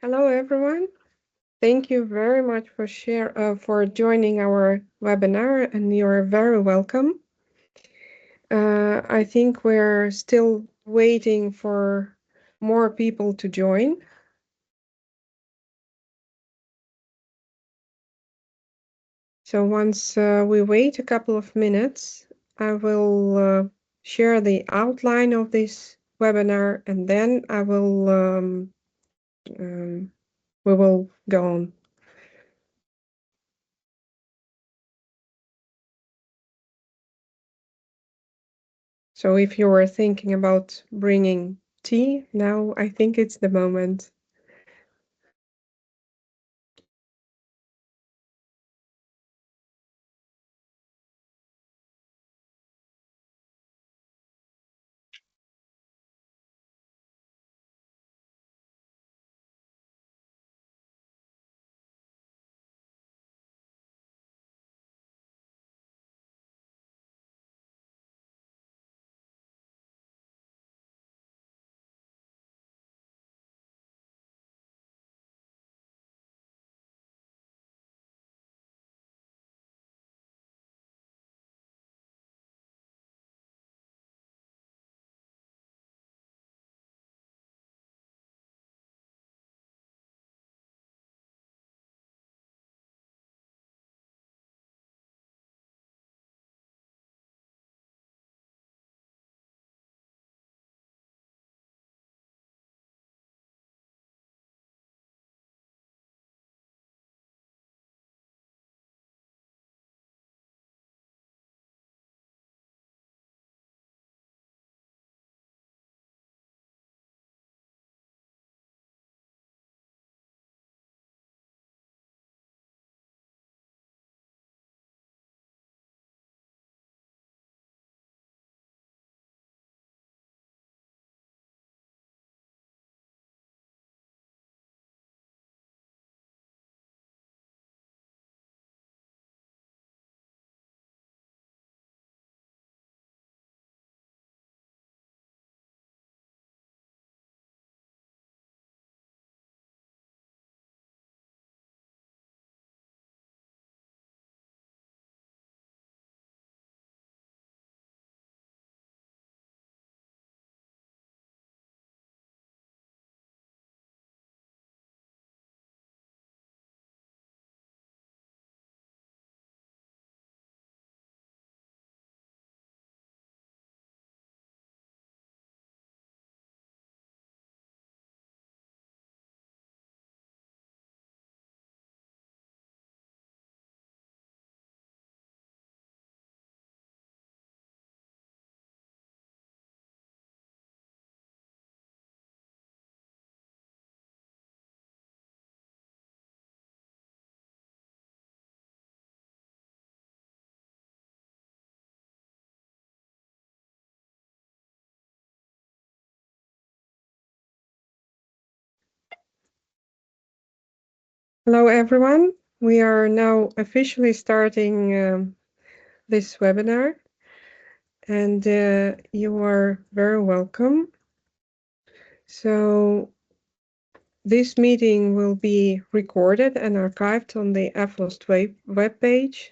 Hello, everyone. Thank you very much for joining our webinar, and you're very welcome. I think we're still waiting for more people to join. So once we wait a couple of minutes, I will share the outline of this webinar, and then we will go on. So if you were thinking about bringing tea, now I think it's the moment. Hello, everyone. We are now officially starting this webinar, and you are very welcome. So this meeting will be recorded and archived on the EFFoST webpage.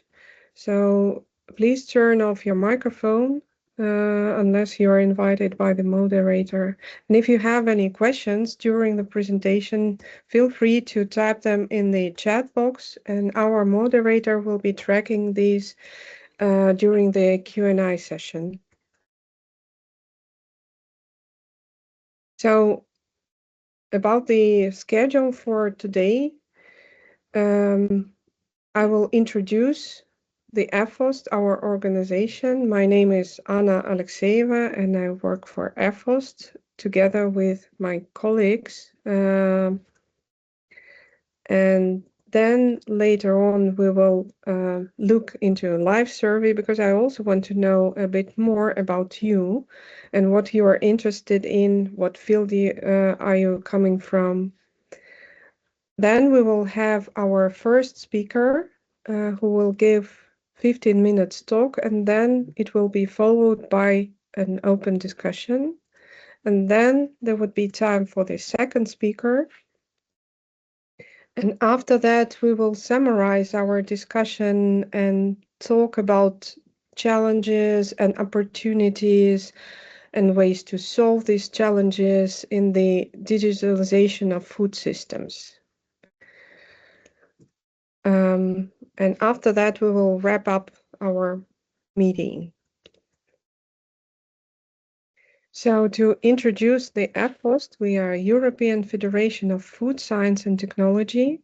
So please turn off your microphone unless you are invited by the moderator. And if you have any questions during the presentation, feel free to type them in the chat box, and our moderator will be tracking these during the Q&A session. So about the schedule for today, I will introduce the EFFoST, our organization. My name is Anna Alexeeva, and I work for EFFoST together with my colleagues. And then later on, we will look into a live survey, because I also want to know a bit more about you and what you are interested in, what field are you coming from. Then we will have our first speaker who will give 15 minutes talk, and then it will be followed by an open discussion. And then there would be time for the second speaker. And after that, we will summarize our discussion and talk about challenges and opportunities and ways to solve these challenges in the digitalization of food systems. And after that, we will wrap up our meeting. So to introduce the EFFoST, we are a European Federation of Food Science and Technology.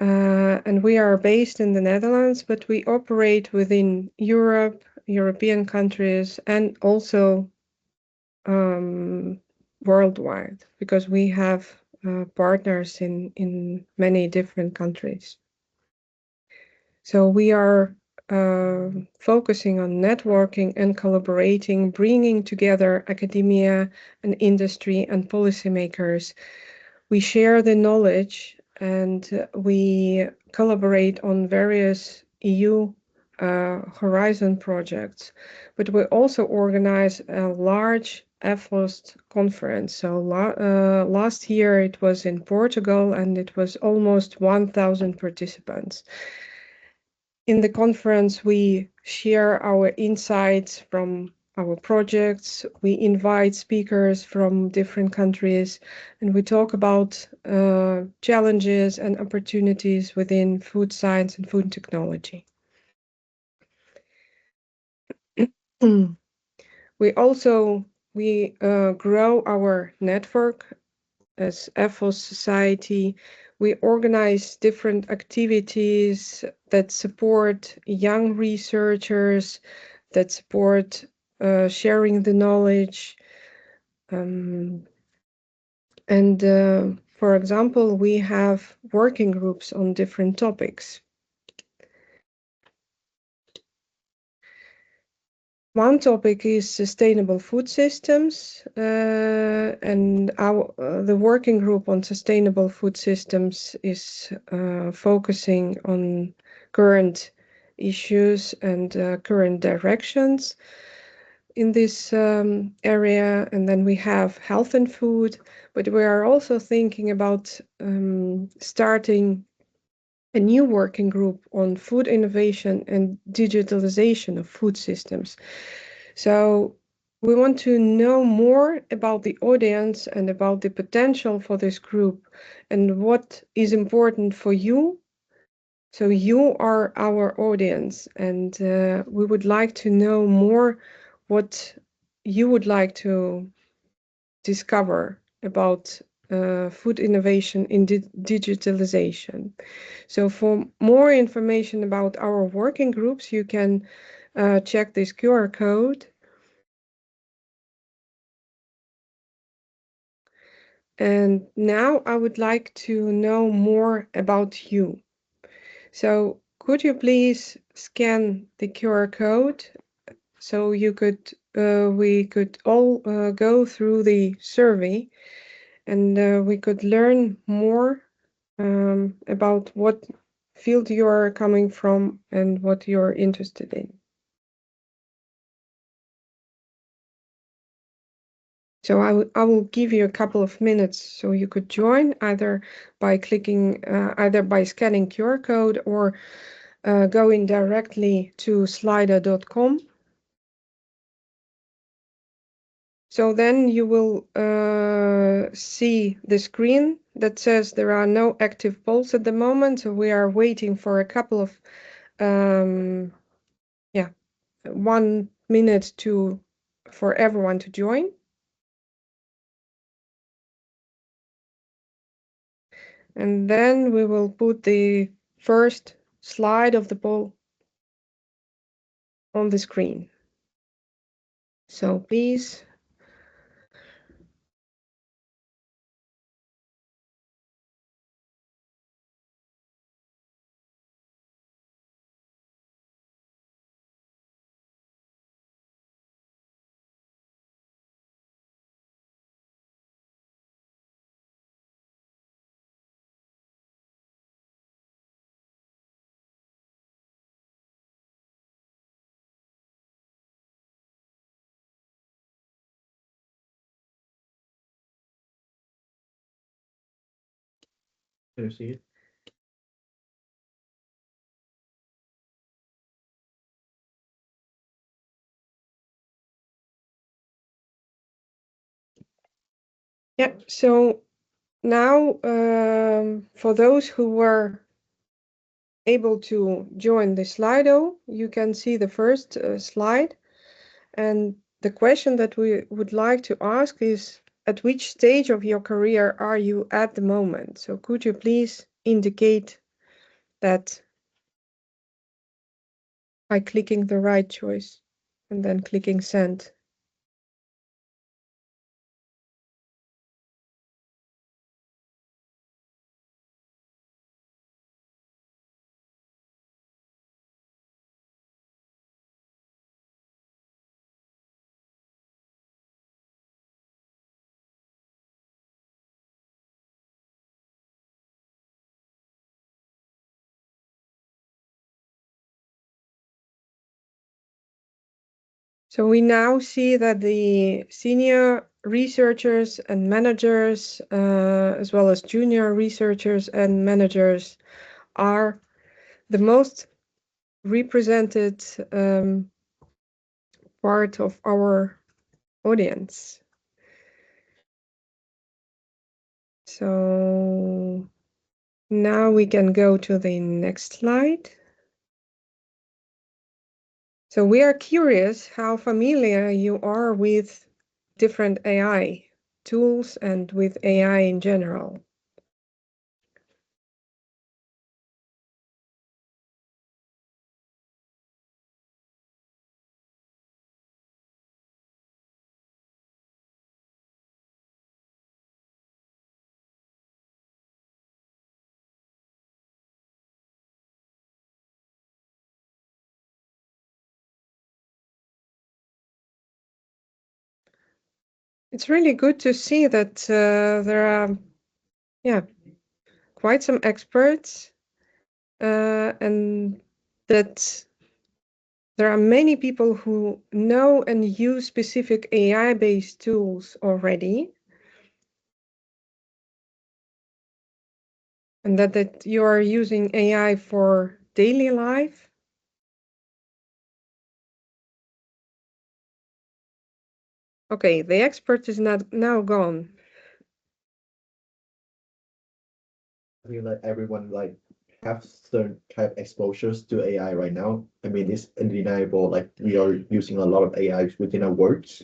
And we are based in the Netherlands, but we operate within Europe, European countries, and also worldwide, because we have partners in many different countries. So we are focusing on networking and collaborating, bringing together academia and industry and policymakers. We share the knowledge and we collaborate on various EU Horizon projects, but we also organize a large EFFoST conference. So last year it was in Portugal and it was almost 1,000 participants. In the conference, we share our insights from our projects. We invite speakers from different countries, and we talk about challenges and opportunities within food science and food technology. We grow our network as EFFoST Society. We organize different activities that support young researchers, that support sharing the knowledge. For example, we have working groups on different topics. One topic is sustainable food systems, and the working group on sustainable food systems is focusing on current issues and current directions in this area. And then we have health and food, but we are also thinking about starting a new working group on food innovation and digitalization of food systems. So we want to know more about the audience and about the potential for this group and what is important for you. So you are our audience, and we would like to know more what you would like to discover about food innovation in digitalization. So for more information about our working groups, you can check this QR code. And now I would like to know more about you. So could you please scan the QR code so we could all go through the survey and we could learn more about what field you are coming from and what you're interested in. So I will give you a couple of minutes so you could join either by scanning QR code or going directly to slido.com. So then you will see the screen that says there are no active polls at the moment. So we are waiting for a couple of 1 minute for everyone to join. And then we will put the first slide of the poll on the screen. So please Can you see it? Yeah, so now for those who were able to join the Slido, you can see the first slide. And the question that we would like to ask is, at which stage of your career are you at the moment? So could you please indicate that by clicking the right choice and then clicking send? So we now see that the senior researchers and managers, as well as junior researchers and managers, are the most represented part of our audience. So now we can go to the next slide. So we are curious how familiar you are with different AI tools and with AI in general. It's really good to see that there are, yeah, quite some experts and that there are many people who know and use specific AI-based tools already, and that you are using AI for daily life. Okay, the expert is not now gone. I feel like everyone like have certain type exposures to AI right now. I mean, it's undeniable. Like we are using a lot of AI within our works.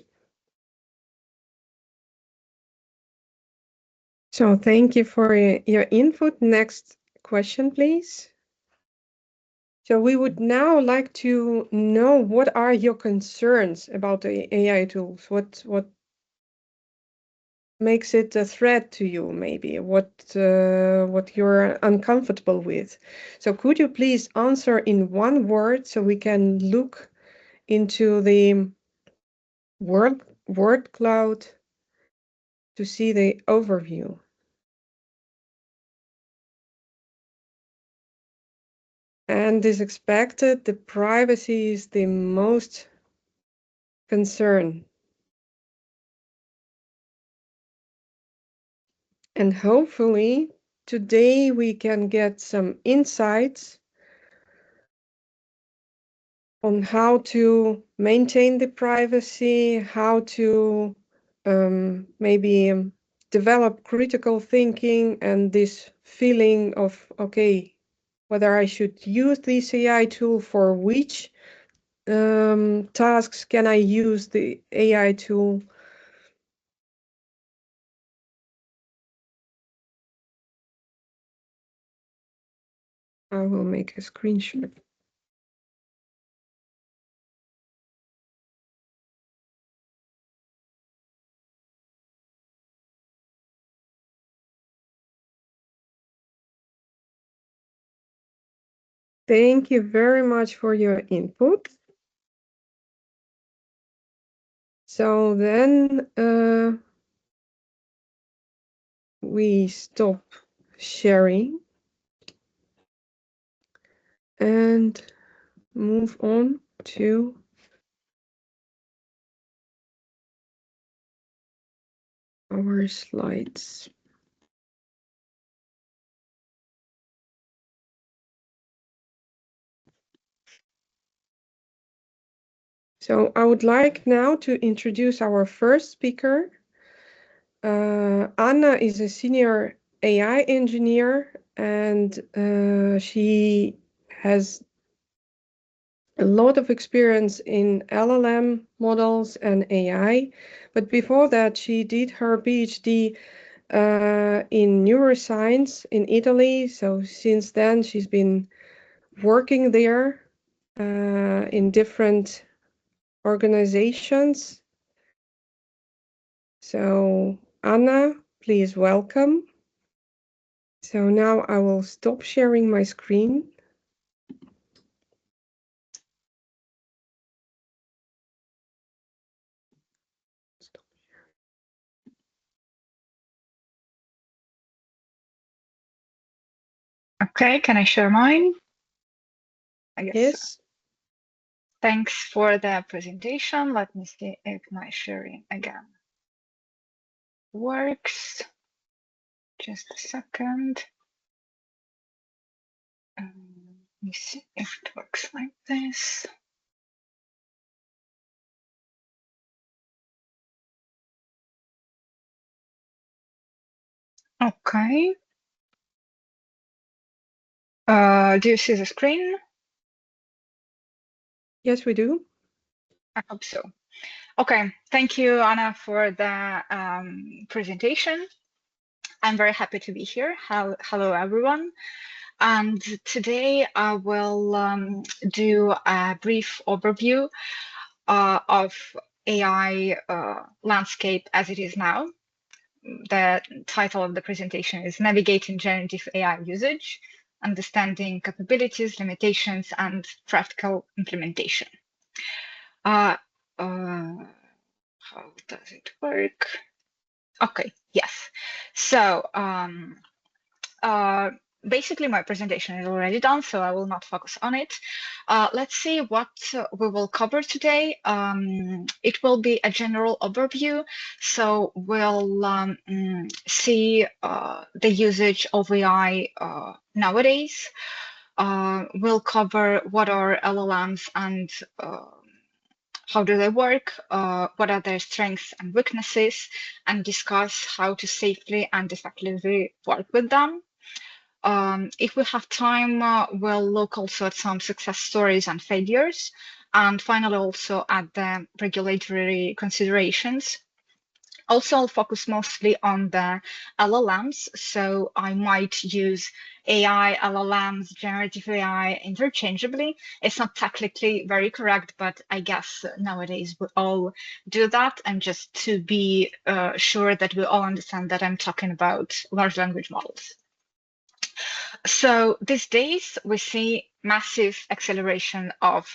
So thank you for your input. Next question, please. So we would now like to know, what are your concerns about the AI tools? What makes it a threat to you, maybe? What you're uncomfortable with? So could you please answer in one word so we can look into the word cloud to see the overview? And as expected, the privacy is the most concern. And hopefully today we can get some insights on how to maintain the privacy, how to maybe develop critical thinking and this feeling of, okay, whether I should use this AI tool, for which tasks can I use the AI tool. I will make a screenshot. Thank you very much for your input. So then we stop sharing and move on to our slides. So I would like now to introduce our first speaker. Anna is a senior AI engineer, and she has a lot of experience in LLM models and AI. But before that, she did her PhD in neuroscience in Italy. So since then, she's been working there in different organizations. So Anna, please welcome. So now I will stop sharing my screen. Okay, can I share mine? I guess Yes. so. Thanks for the presentation. Let me see if my sharing again works. Just a second. Let me see if it works like this. Okay. Do you see the screen? Yes, we do. I hope so. Okay, thank you, Anna, for the presentation. I'm very happy to be here. Hello, everyone. And today I will do a brief overview of AI landscape as it is now. The title of the presentation is Navigating Generative AI Usage, Understanding Capabilities, Limitations, and Practical Implementation. How does it work? Okay, yes. So basically my presentation is already done, so I will not focus on it. Let's see what we will cover today. It will be a general overview, so we'll see the usage of AI nowadays. We'll cover what are LLMs and how do they work, what are their strengths and weaknesses, and discuss how to safely and effectively work with them. If we have time, we'll look also at some success stories and failures, and finally also at the regulatory considerations. Also, I'll focus mostly on the LLMs, so I might use AI, LLMs, generative AI interchangeably. It's not technically very correct, but I guess nowadays we all do that, and just to be sure that we all understand that I'm talking about large language models. So these days, we see massive acceleration of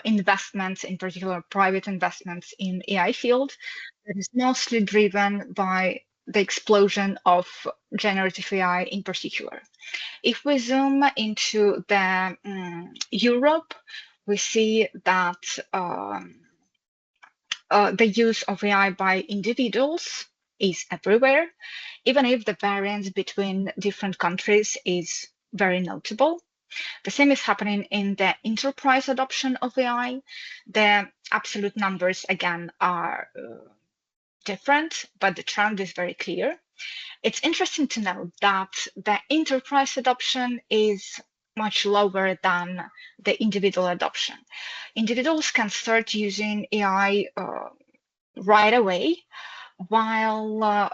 investments, in particular private investments in AI field, that is mostly driven by the explosion of generative AI in particular. If we zoom into the Europe, we see that the use of AI by individuals is everywhere, even if the variance between different countries is very notable. The same is happening in the enterprise adoption of AI. The absolute numbers, again, are different, but the trend is very clear. It's interesting to note that the enterprise adoption is much lower than the individual adoption. Individuals can start using AI right away, while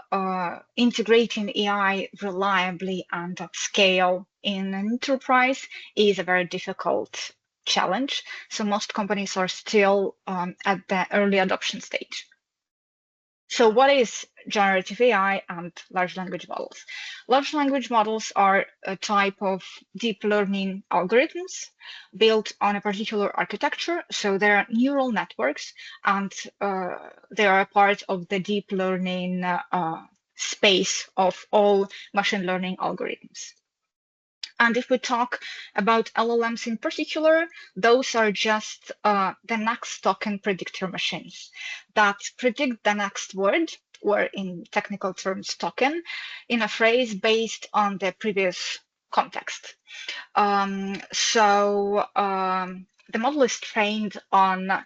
integrating AI reliably and at scale in an enterprise is a very difficult challenge. So most companies are still at the early adoption stage. So what is generative AI and large language models? Large language models are a type of deep learning algorithms built on a particular architecture. So they are neural networks, and they are a part of the deep learning space of all machine learning algorithms. And if we talk about LLMs in particular, those are just the next token predictor machines that predict the next word, or in technical terms, token, in a phrase based on the previous context. The model is trained on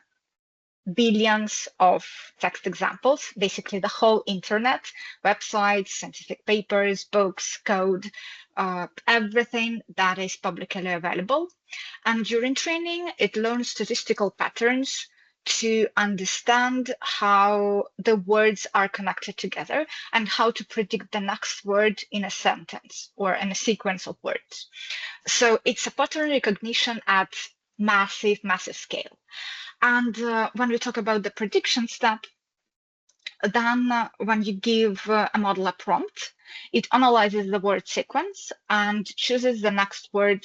billions of text examples, basically the whole internet, websites, scientific papers, books, code, everything that is publicly available. And during training, it learns statistical patterns to understand how the words are connected together and how to predict the next word in a sentence or in a sequence of words. So it's a pattern recognition at massive, massive scale. And when we talk about the prediction step, then when you give a model a prompt, it analyzes the word sequence and chooses the next word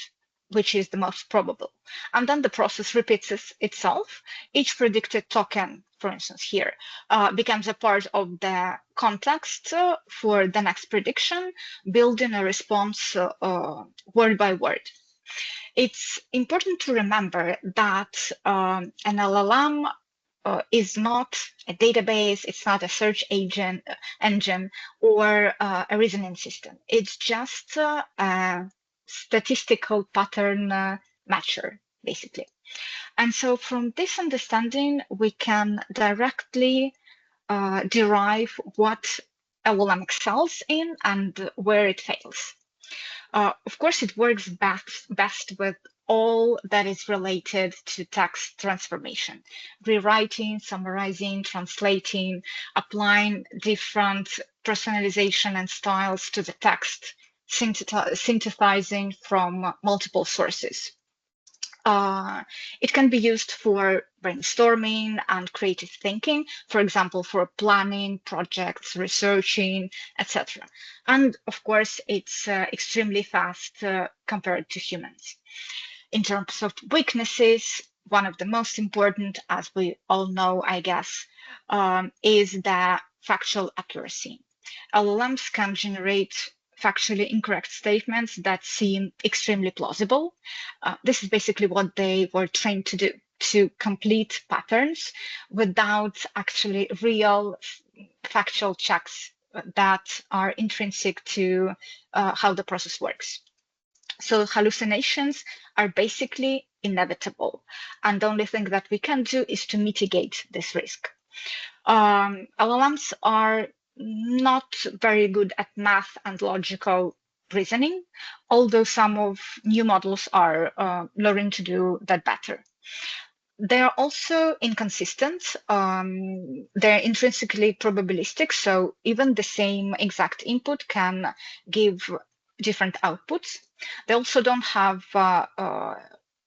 which is the most probable. And then the process repeats itself. Each predicted token, for instance here, becomes a part of the context for the next prediction, building a response word by word. It's important to remember that an LLM is not a database, it's not a search engine, or a reasoning system. It's just a statistical pattern matcher, basically. And so from this understanding, we can directly derive what LLM excels in and where it fails. Of course, it works best with all that is related to text transformation, rewriting, summarizing, translating, applying different personalization and styles to the text, synthesizing from multiple sources. It can be used for brainstorming and creative thinking, for example, for planning projects, researching, etc. And of course, it's extremely fast compared to humans. In terms of weaknesses, one of the most important, as we all know, I guess, is the factual accuracy. LLMs can generate factually incorrect statements that seem extremely plausible. This is basically what they were trained to do, to complete patterns without actually real factual checks that are intrinsic to how the process works. So hallucinations are basically inevitable. And the only thing that we can do is to mitigate this risk. LLMs are not very good at math and logical reasoning, although some of new models are learning to do that better. They are also inconsistent. They're intrinsically probabilistic, so even the same exact input can give different outputs. They also don't have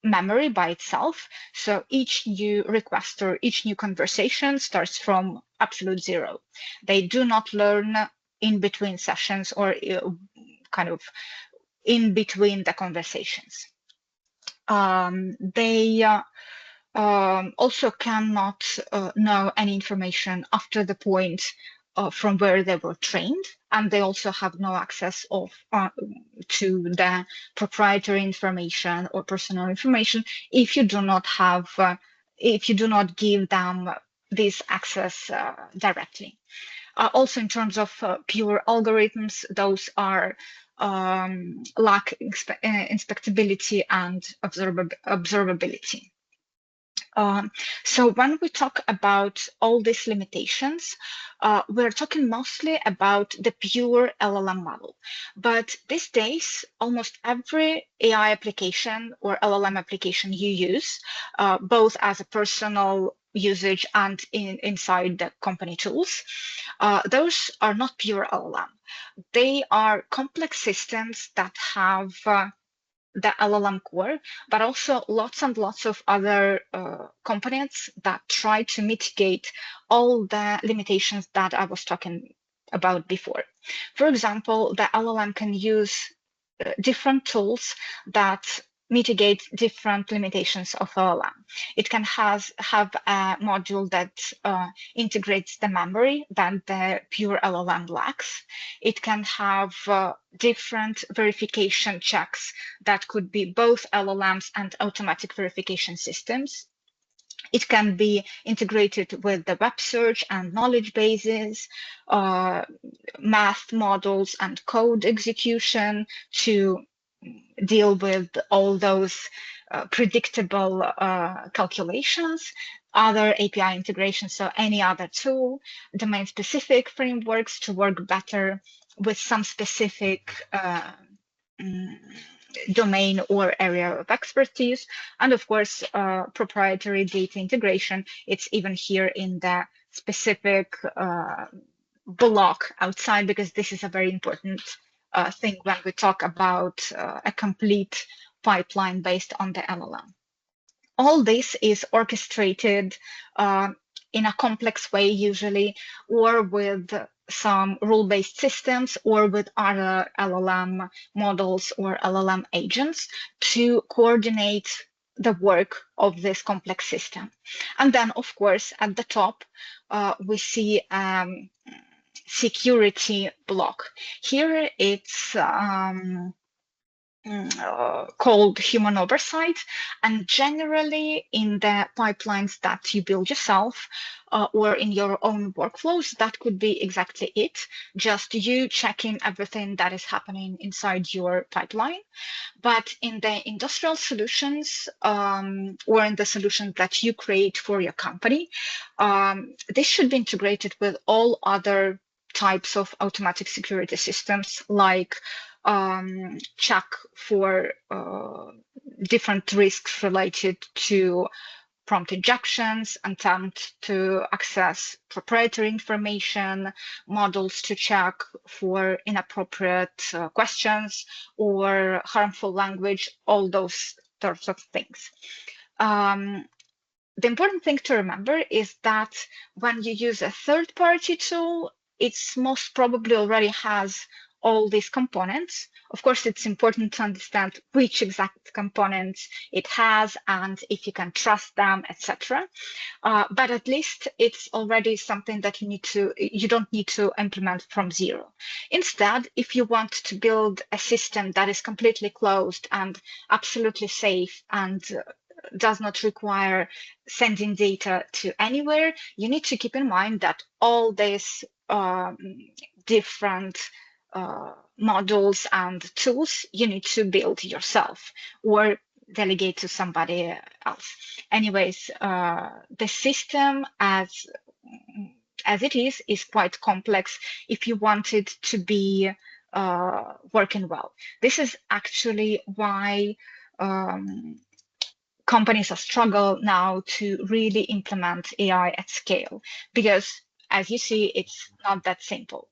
memory by itself, so each new request or each new conversation starts from absolute zero. They do not learn in between sessions or kind of in between the conversations. They also cannot know any information after the point from where they were trained, and they also have no access to the proprietary information or personal information if you do not have, if you do not give them this access directly. Also, in terms of pure algorithms, those are lack inspectability and observability. So when we talk about all these limitations, we're talking mostly about the pure LLM model. But these days, almost every AI application or LLM application you use, both as a personal usage and inside the company tools, those are not pure LLM. They are complex systems that have the LLM core, but also lots and lots of other components that try to mitigate all the limitations that I was talking about before. For example, the LLM can use different tools that mitigate different limitations of LLM. It can have a module that integrates the memory that the pure LLM lacks. It can have different verification checks that could be both LLMs and automatic verification systems. It can be integrated with the web search and knowledge bases, math models and code execution to deal with all those predictable calculations, other API integrations, so any other tool, domain-specific frameworks to work better with some specific domain or area of expertise, and of course, proprietary data integration. It's even here in the specific block outside, because this is a very important thing when we talk about a complete pipeline based on the LLM. All this is orchestrated in a complex way, usually, or with some rule-based systems, or with other LLM models or LLM agents to coordinate the work of this complex system. And then, of course, at the top, we see security block. Here it's called human oversight, and generally in the pipelines that you build yourself or in your own workflows, that could be exactly it, just you checking everything that is happening inside your pipeline. But in the industrial solutions or in the solutions that you create for your company, this should be integrated with all other types of automatic security systems, like check for different risks related to prompt injections, attempt to access proprietary information, models to check for inappropriate questions or harmful language, all those sorts of things. The important thing to remember is that when you use a third-party tool, it's most probably already has all these components. Of course, it's important to understand which exact components it has and if you can trust them, etc. But at least it's already something that you don't need to implement from zero. Instead, if you want to build a system that is completely closed and absolutely safe and does not require sending data to anywhere, you need to keep in mind that all these different models and tools you need to build yourself or delegate to somebody else. Anyways, the system as it is quite complex if you want it to be working well. This is actually why companies are struggle now to really implement AI at scale, because as you see, it's not that simple.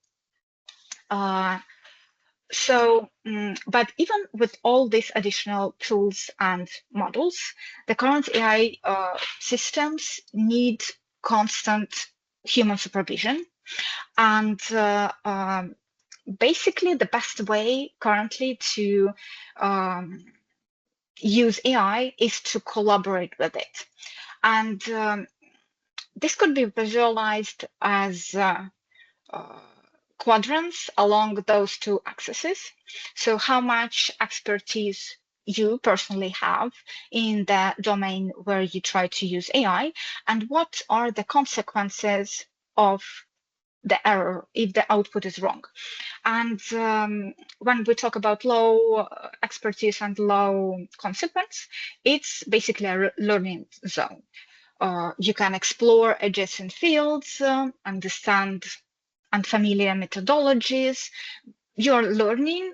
But even with all these additional tools and models, the current AI systems need constant human supervision. And basically, the best way currently to use AI is to collaborate with it. And this could be visualized as quadrants along those two axes. So how much expertise you personally have in the domain where you try to use AI, and what are the consequences of the error if the output is wrong. And when we talk about low expertise and low consequence, it's basically a learning zone. You can explore adjacent fields, understand unfamiliar methodologies. You're learning,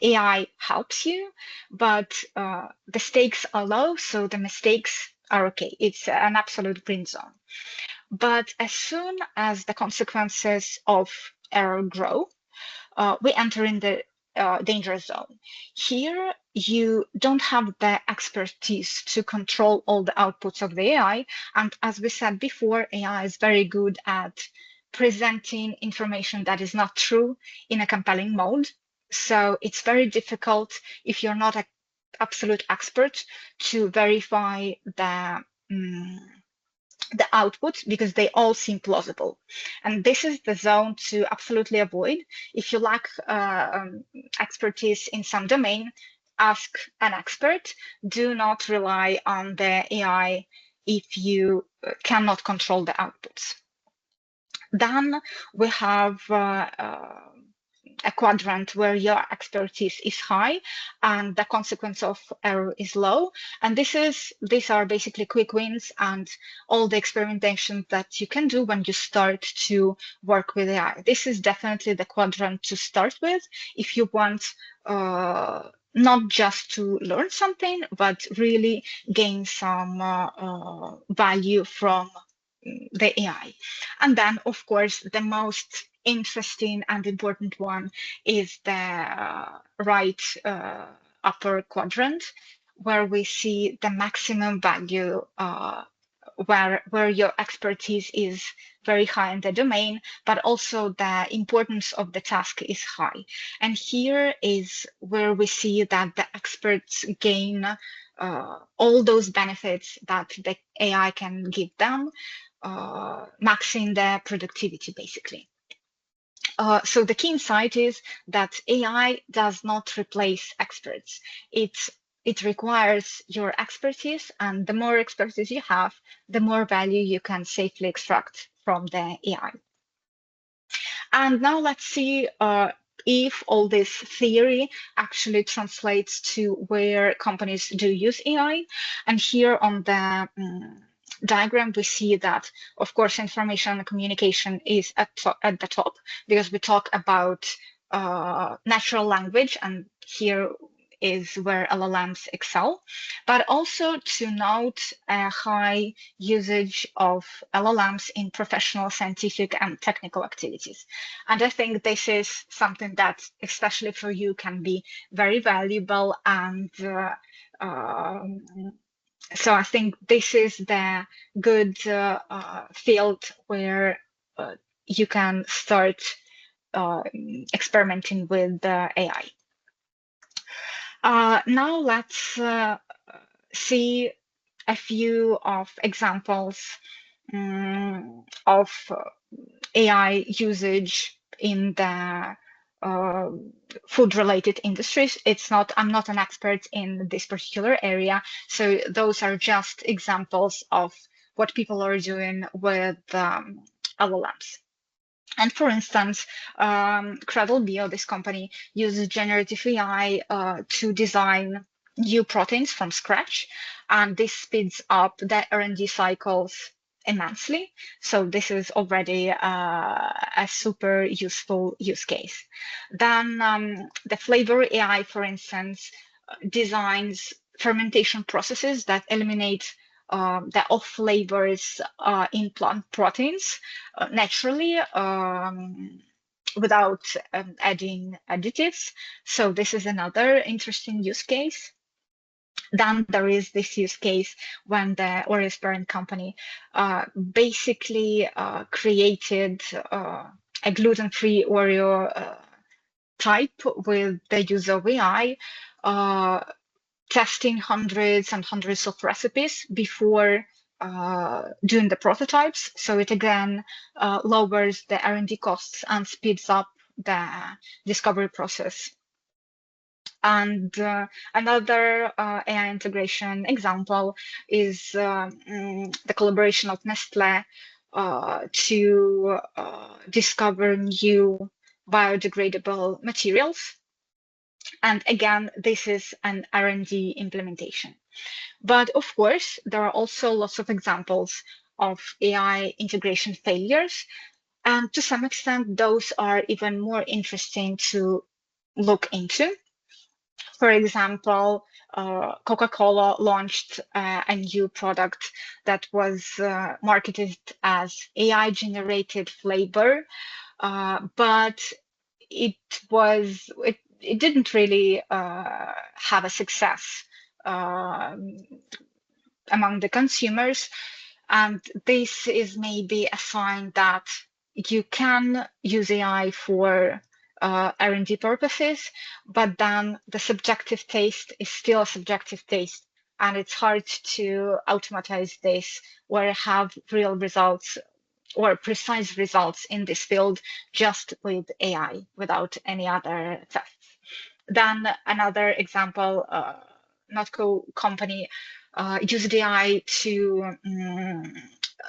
AI helps you, but the stakes are low, so the mistakes are okay. It's an absolute green zone. But as soon as the consequences of error grow, we enter in the danger zone. Here, you don't have the expertise to control all the outputs of the AI. And as we said before, AI is very good at presenting information that is not true in a compelling mode. So it's very difficult if you're not an absolute expert to verify the output, because they all seem plausible. And this is the zone to absolutely avoid. If you lack expertise in some domain, ask an expert. Do not rely on the AI if you cannot control the outputs. Then we have a quadrant where your expertise is high and the consequence of error is low. And these are basically quick wins and all the experimentation that you can do when you start to work with AI. This is definitely the quadrant to start with if you want not just to learn something, but really gain some value from the AI. And then, of course, the most interesting and important one is the right upper quadrant, where we see the maximum value where your expertise is very high in the domain, but also the importance of the task is high. And here is where we see that the experts gain all those benefits that the AI can give them, maxing their productivity, basically. So the key insight is that AI does not replace experts. It requires your expertise, and the more expertise you have, the more value you can safely extract from the AI. And now let's see if all this theory actually translates to where companies do use AI. And here on the diagram, we see that, of course, information and communication is at the top because we talk about natural language, and here is where LLMs excel, but also to note a high usage of LLMs in professional, scientific, and technical activities. And I think this is something that, especially for you, can be very valuable. And so I think this is the good field where you can start experimenting with AI. Now let's see a few of examples of AI usage in the food-related industries. I'm not an expert in this particular area, so those are just examples of what people are doing with LLMs. And for instance, Cradle Bio, this company, uses generative AI to design new proteins from scratch, and this speeds up the R&D cycles immensely. So this is already a super useful use case. Then the Flavor AI, for instance, designs fermentation processes that eliminate the off flavors in plant proteins naturally without adding additives. So this is another interesting use case. Then there is this use case when the Oreo's parent company basically created a gluten-free Oreo type with the use of AI, testing hundreds and hundreds of recipes before doing the prototypes. So it again lowers the R&D costs and speeds up the discovery process. And another AI integration example is the collaboration of Nestlé to discover new biodegradable materials. And again, this is an R&D implementation. But of course, there are also lots of examples of AI integration failures. And to some extent, those are even more interesting to look into. For example, Coca-Cola launched a new product that was marketed as AI-generated flavor, but it didn't really have a success among the consumers. And this is maybe a sign that you can use AI for R&D purposes, but then the subjective taste is still a subjective taste. And it's hard to automatize this or have real results or precise results in this field just with AI without any other tests. Then another example, Notco company used AI to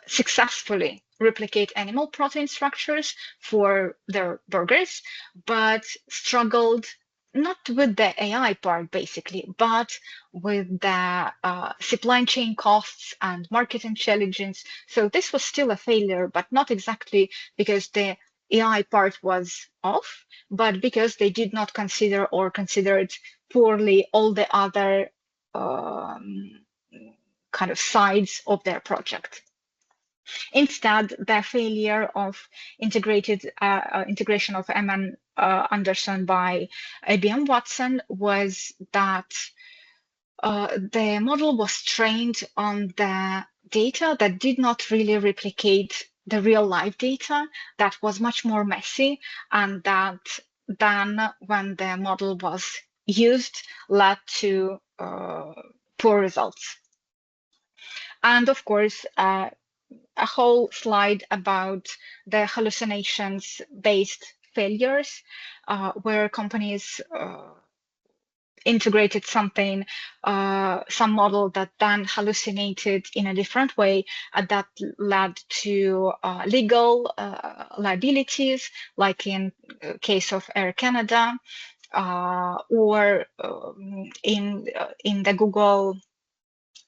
successfully replicate animal protein structures for their burgers, but struggled not with the AI part, basically, but with the supply chain costs and market intelligence. So this was still a failure, but not exactly because the AI part was off, but because they did not consider or considered poorly all the other kind of sides of their project. Instead, the failure of integration of M.N. Anderson by IBM Watson was that the model was trained on the data that did not really replicate the real life data, that was much more messy, and that then when the model was used led to poor results. And of course, a whole slide about the hallucinations-based failures, where companies integrated something, some model that then hallucinated in a different way, and that led to legal liabilities, like in case of Air Canada, or in the Google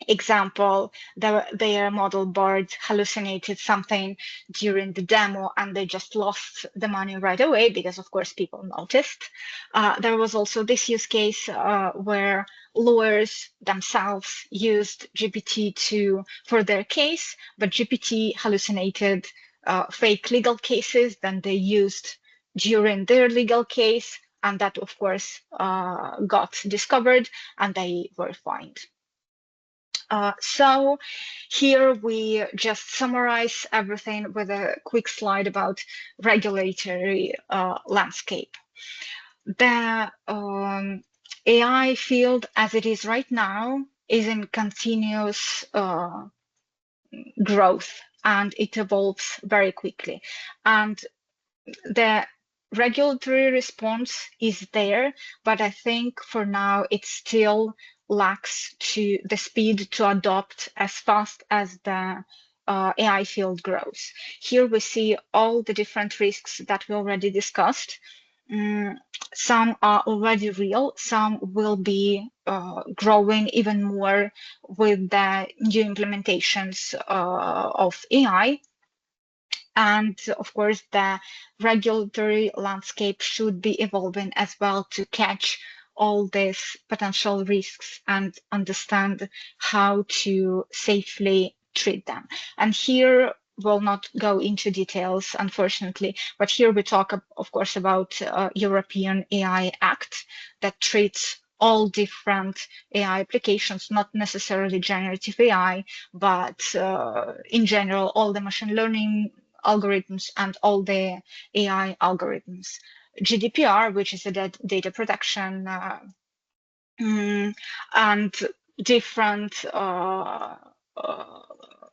example, their model board hallucinated something during the demo and they just lost the money right away because, of course, people noticed. There was also this use case where lawyers themselves used GPT for their case, but GPT hallucinated fake legal cases that they used during their legal case, and that, of course, got discovered and they were fined. So here we just summarize everything with a quick slide about regulatory landscape. The AI field as it is right now is in continuous growth, and it evolves very quickly. And the regulatory response is there, but I think for now it still lacks the speed to adopt as fast as the AI field grows. Here we see all the different risks that we already discussed. Some are already real, some will be growing even more with the new implementations of AI. And of course, the regulatory landscape should be evolving as well to catch all these potential risks and understand how to safely treat them. And here we'll not go into details, unfortunately, but here we talk, of course, about European AI Act that treats all different AI applications, not necessarily generative AI, but in general, all the machine learning algorithms and all the AI algorithms. GDPR, which is a data protection and different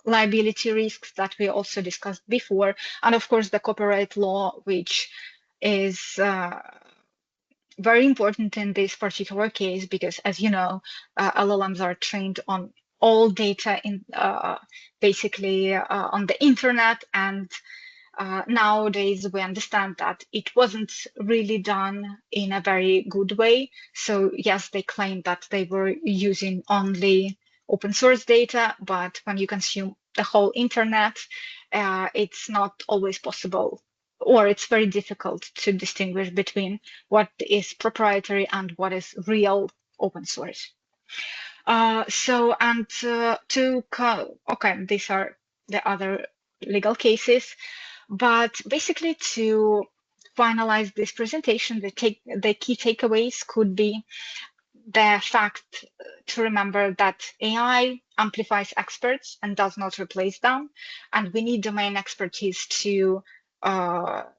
liability risks that we also discussed before, and of course the copyright law, which is very important in this particular case because, as you know, LLMs are trained on all data in basically on the internet, and nowadays we understand that it wasn't really done in a very good way. So yes, they claim that they were using only open source data, but when you consume the whole internet, it's not always possible, or it's very difficult to distinguish between what is proprietary and what is real open source. Okay, these are the other legal cases, but basically to finalize this presentation, the key takeaways could be the fact to remember that AI amplifies experts and does not replace them, and we need domain expertise to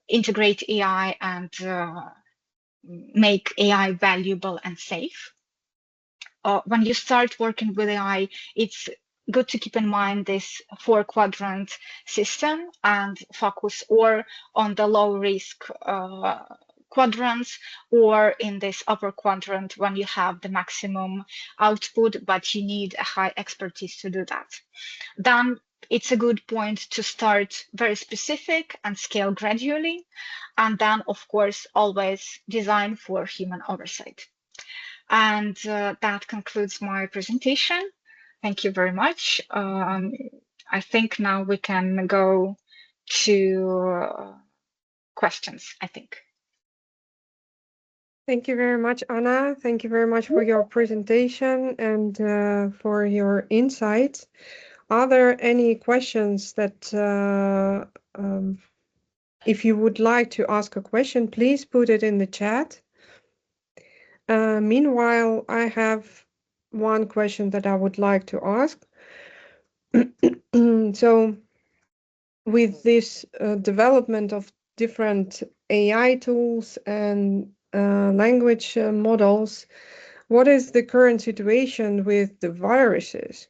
integrate AI and make AI valuable and safe. When you start working with AI, it's good to keep in mind this 4-quadrant system and focus or on the low risk quadrants or in this upper quadrant when you have the maximum output, but you need a high expertise to do that. Then it's a good point to start very specific and scale gradually, and then, of course, always design for human oversight. And that concludes my presentation. Thank you very much. I think now we can go to questions, I think. Thank you very much, Anna. Thank you very much for your presentation and for your insights. Are there any questions that, if you would like to ask a question, please put it in the chat. Meanwhile, I have one question that I would like to ask. So, with this development of different AI tools and language models, what is the current situation with the viruses?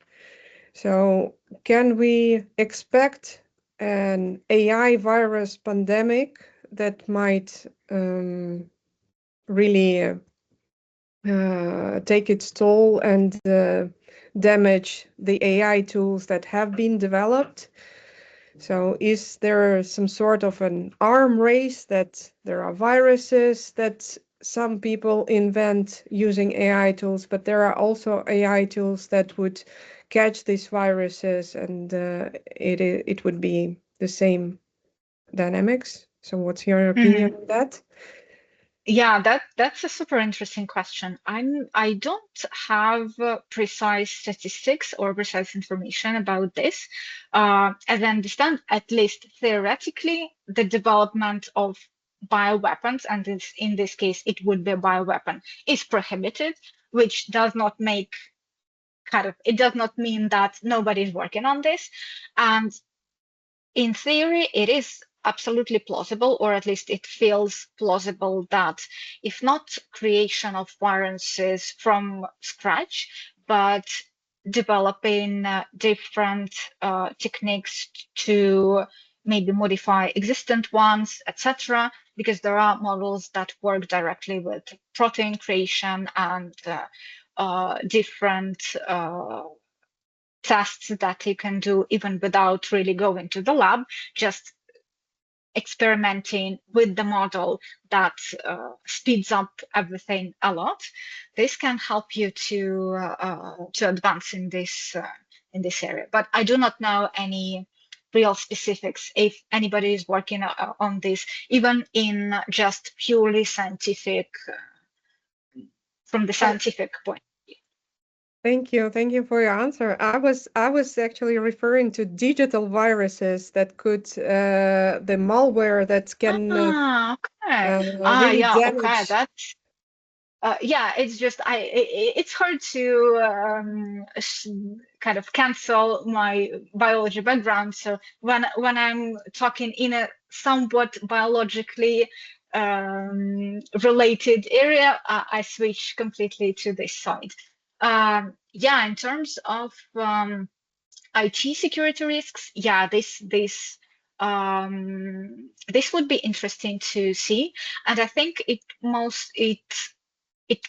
So can we expect an AI virus pandemic that might really take its toll and damage the AI tools that have been developed? So is there some sort of an arm race that there are viruses that some people invent using AI tools, but there are also AI tools that would catch these viruses and it would be the same dynamics? So what's your opinion on that? Yeah, that's a super interesting question. I don't have precise statistics or precise information about this. As I understand, at least theoretically, the development of bioweapons, and in this case, it would be a bioweapon, is prohibited, which does not make it does not mean that nobody's working on this. And in theory, it is absolutely plausible, or at least it feels plausible, that if not creation of viruses from scratch, but developing different techniques to maybe modify existent ones, etc., because there are models that work directly with protein creation and different tests that you can do even without really going to the lab, just experimenting with the model that speeds up everything a lot. This can help you to advance in this area. But I do not know any real specifics if anybody is working on this, even in just purely scientific, from the scientific point. Thank you. Thank you for your answer. I was actually referring to digital viruses that could the malware that can Okay. really Yeah, okay. damage. That's yeah, it's just it's hard to kind of cancel my biology background. So when I'm talking in a somewhat biologically related area, I switch completely to this side. Yeah, in terms of IT security risks, yeah, this would be interesting to see, and I think it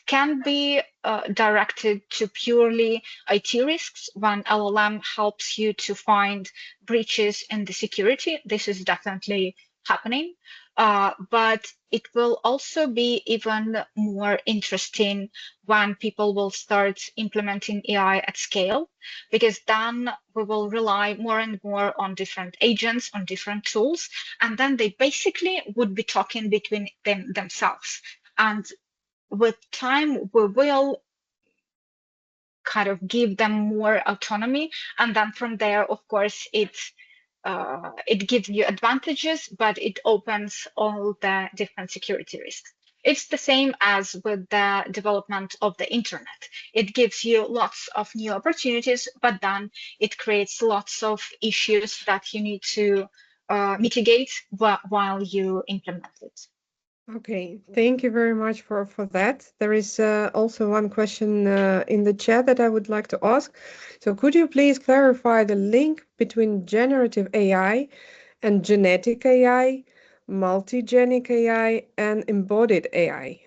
can be directed to purely IT risks when LLM helps you to find breaches in the security. This is definitely happening. But it will also be even more interesting when people will start implementing AI at scale, because then we will rely more and more on different agents, on different tools, and then they basically would be talking between themselves. And with time, we will kind of give them more autonomy. And then from there, of course, it gives you advantages, but it opens all the different security risks. It's the same as with the development of the internet. It gives you lots of new opportunities, but then it creates lots of issues that you need to mitigate while you implement it. Okay, thank you very much for that. There is also one question in the chat that I would like to ask. So could you please clarify the link between generative AI and genetic AI, multigenic AI, and embodied AI?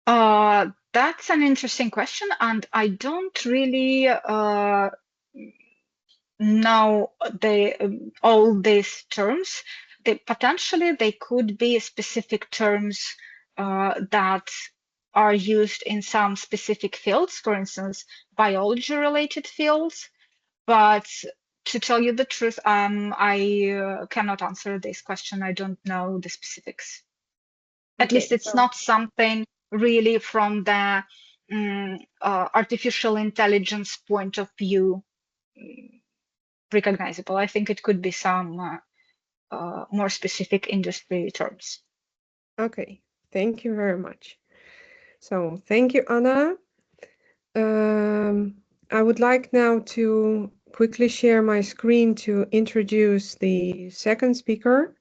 That's an interesting question, and I don't really know all these terms. Potentially they could be specific terms that are used in some specific fields, for instance, biology-related fields. But to tell you the truth, I cannot answer this question. I don't know the specifics. At least it's not something really from the artificial intelligence point of view recognizable. I think it could be some more specific industry terms. Okay, thank you very much. So thank you, Anna. I would like now to quickly share my screen to introduce the second speaker.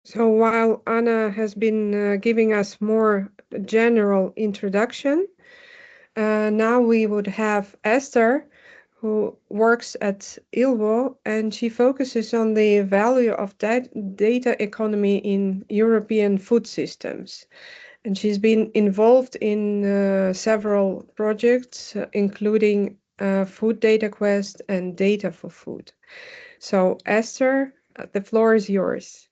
So while Anna has been giving us more general introduction, now we would have Esther, who works at EFFoST, and she focuses on the value of data economy in European food systems. And she's been involved in several projects, including Food Data Quest and Data for Food. So Esther, the floor is yours.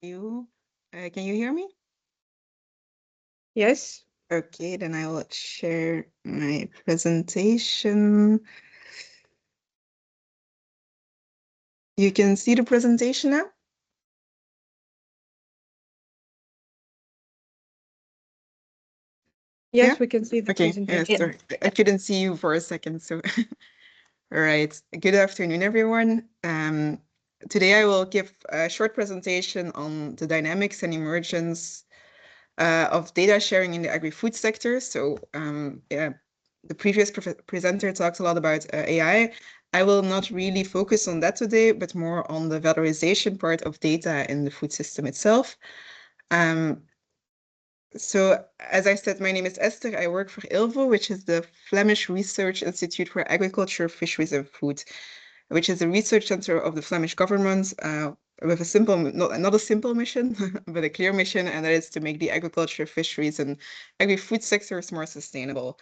Can you hear me? Yes. Okay, then I will share my presentation. You can see the presentation now? Yes, Yeah? we can see the Okay, presentation. sorry. I couldn't see you for a second, so. All right, good afternoon, everyone. Today I will give a short presentation on the dynamics and emergence of data sharing in the agri-food sector. So yeah, the previous presenter talked a lot about AI. I will not really focus on that today, but more on the valorization part of data in the food system itself. So as I said, my name is Esther. I work for EFFoST, which is the Flemish Research Institute for Agriculture, Fisheries and Food, which is a research center of the Flemish government with a simple, not a simple mission, but a clear mission, and that is to make the agriculture, fisheries, and agri-food sectors more sustainable.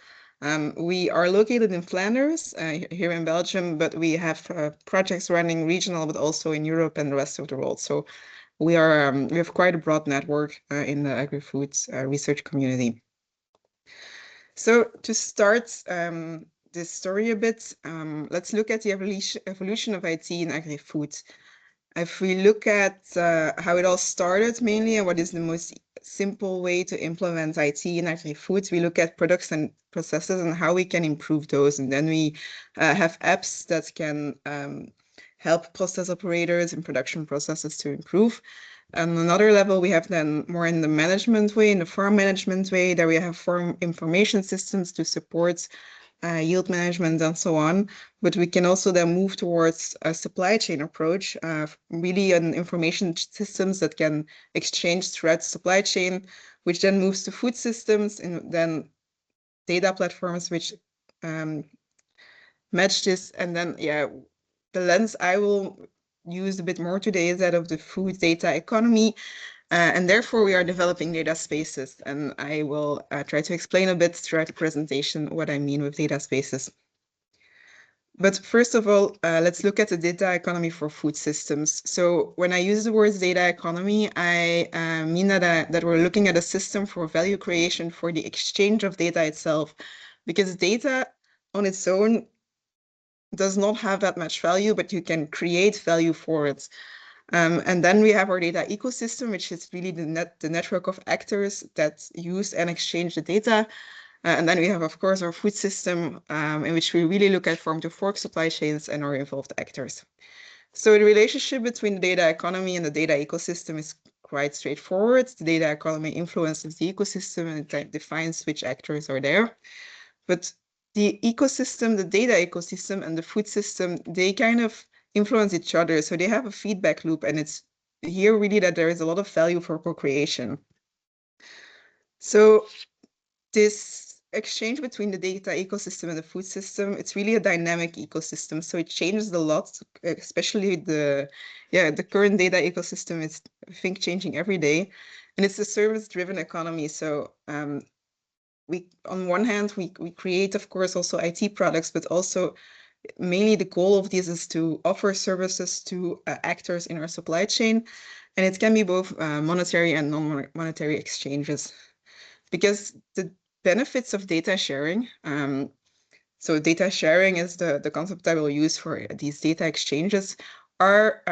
We are located in Flanders, here in Belgium, but we have projects running regional, but also in Europe and the rest of the world. So we have quite a broad network in the agri-food research community. So to start this story a bit, let's look at the evolution of IT in agri-food. If we look at how it all started mainly and what is the most simple way to implement IT in agri-food, we look at products and processes and how we can improve those. And then we have apps that can help process operators and production processes to improve. On another level, we have then more in the management way, in the farm management way, that we have farm information systems to support yield management and so on. But we can also then move towards a supply chain approach, really an information systems that can exchange throughout the supply chain, which then moves to food systems and then data platforms which match this. And then, yeah, the lens I will use a bit more today is that of the food data economy. And therefore, we are developing data spaces. And I will try to explain a bit throughout the presentation what I mean with data spaces. But first of all, let's look at the data economy for food systems. So when I use the words data economy, I mean that we're looking at a system for value creation for the exchange of data itself, because data on its own does not have that much value, but you can create value for it. And then we have our data ecosystem, which is really the network of actors that use and exchange the data. And then we have, of course, our food system, in which we really look at farm-to-fork supply chains and our involved actors. So the relationship between the data economy and the data ecosystem is quite straightforward. The data economy influences the ecosystem and it defines which actors are there. But the ecosystem, the data ecosystem and the food system, they kind of influence each other. So they have a feedback loop, and it's here really that there is a lot of value for co-creation. So this exchange between the data ecosystem and the food system, it's really a dynamic ecosystem. So it changes a lot, especially the current data ecosystem is, I think, changing every day. And it's a service-driven economy. So on one hand, we create, of course, also IT products, but also mainly the goal of this is to offer services to actors in our supply chain. And it can be both monetary and non-monetary exchanges. Because the benefits of data sharing, so data sharing is the concept I will use for these data exchanges, are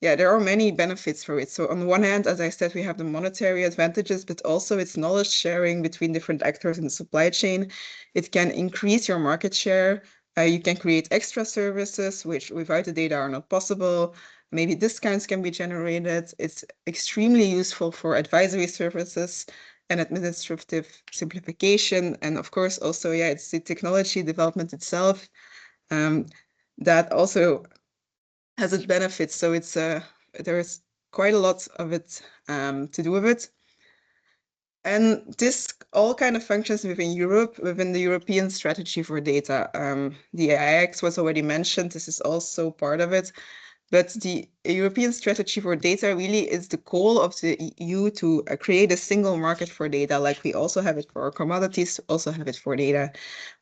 there are many benefits for it. So on the one hand, as I said, we have the monetary advantages, but also it's knowledge sharing between different actors in the supply chain. It can increase your market share. You can create extra services, which without the data are not possible. Maybe discounts can be generated. It's extremely useful for advisory services and administrative simplification. And of course, also, it's the technology development itself that also has its benefits. So it's there's quite a lot of it to do with it. And this all kind of functions within Europe, within the European strategy for data. The AIX was already mentioned. This is also part of it. But the European strategy for data really is the goal of the EU to create a single market for data, like we also have it for commodities, also have it for data,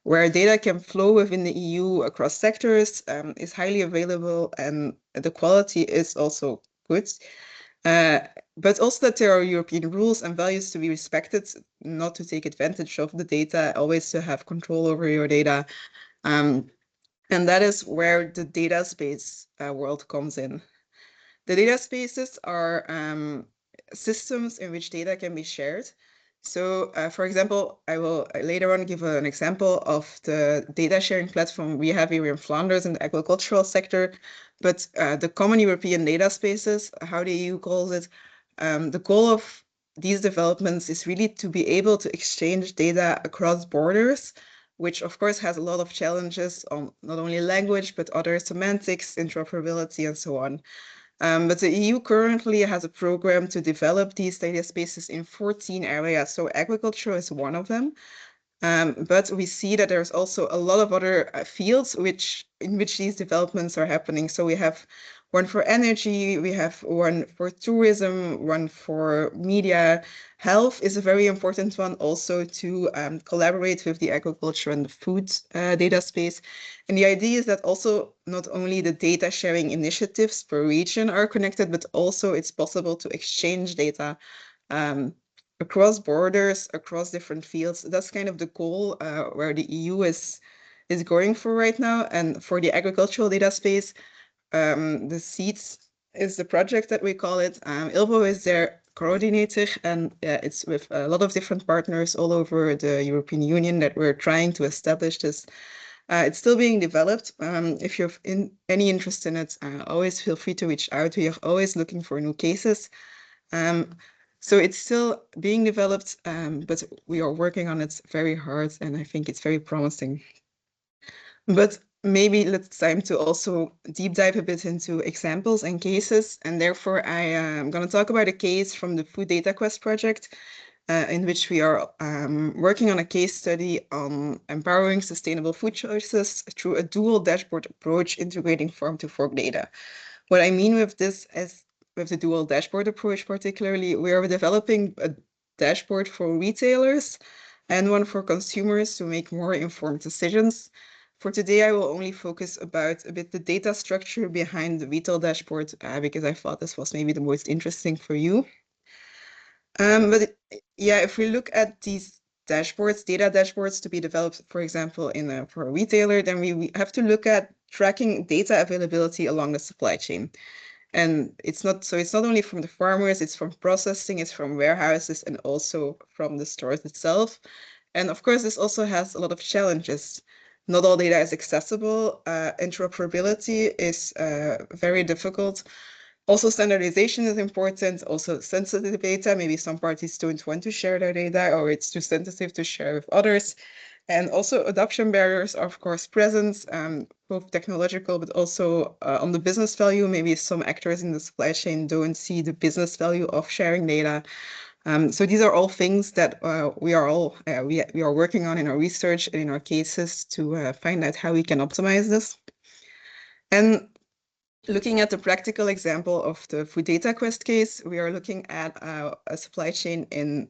where data can flow within the EU across sectors, is highly available, and the quality is also good. But also that there are European rules and values to be respected, not to take advantage of the data, always to have control over your data. And that is where the data space world comes in. The data spaces are systems in which data can be shared. So, for example, I will later on give an example of the data sharing platform we have here in Flanders in the agricultural sector. But the common European data spaces, how the EU calls it, the goal of these developments is really to be able to exchange data across borders, which of course has a lot of challenges on not only language, but other semantics, interoperability, and so on. But the EU currently has a program to develop these data spaces in 14 areas. So agriculture is one of them. But we see that there's also a lot of other fields in which these developments are happening. So we have one for energy, we have one for tourism, one for media. Health is a very important one also to collaborate with the agriculture and the food data space. And the idea is that also not only the data sharing initiatives per region are connected, but also it's possible to exchange data across borders, across different fields. That's kind of the goal where the EU is going for right now. And for the agricultural data space, the seeds is the project that we call it. ILVO is their coordinator, and it's with a lot of different partners all over the European Union that we're trying to establish this. It's still being developed. If you have any interest in it, always feel free to reach out. We are always looking for new cases. So it's still being developed, but we are working on it very hard, and I think it's very promising. But maybe it's time to also deep dive a bit into examples and cases, and therefore I am going to talk about a case from the Food Data Quest project, in which we are working on a case study on empowering sustainable food choices through a dual dashboard approach integrating farm-to-fork data. What I mean with this is, with the dual dashboard approach particularly, we are developing a dashboard for retailers and one for consumers to make more informed decisions. For today, I will only focus about a bit the data structure behind the retail dashboard because I thought this was maybe the most interesting for you. If we look at these dashboards, data dashboards to be developed, for example, for a retailer, then we have to look at tracking data availability along the supply chain. And it's not only from the farmers, it's from processing, it's from warehouses, and also from the stores itself. And of course, this also has a lot of challenges. Not all data is accessible. Interoperability is very difficult. Also, standardization is important. Also, sensitive data. Maybe some parties don't want to share their data, or it's too sensitive to share with others. And also adoption barriers are, of course, present, both technological, but also on the business value. Maybe some actors in the supply chain don't see the business value of sharing data. So these are all things that we are working on in our research and in our cases to find out how we can optimize this. And looking at the practical example of the Food Data Quest case, we are looking at a supply chain in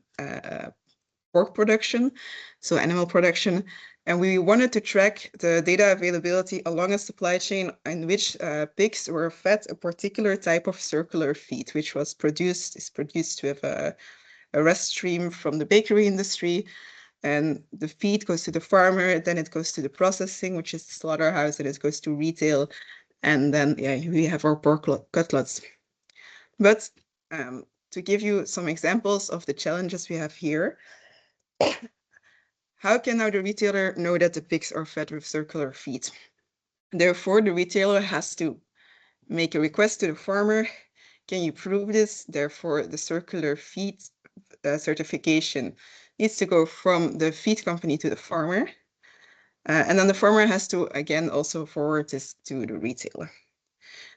pork production, so animal production. And we wanted to track the data availability along a supply chain in which pigs were fed a particular type of circular feed, which is produced with a rest stream from the bakery industry. And the feed goes to the farmer, then it goes to the processing, which is the slaughterhouse, and it goes to retail. And then we have our pork cutlets. But to give you some examples of the challenges we have here, how can now the retailer know that the pigs are fed with circular feed? Therefore, the retailer has to make a request to the farmer. Can you prove this? Therefore, the circular feed certification needs to go from the feed company to the farmer. And then the farmer has to, again, also forward this to the retailer.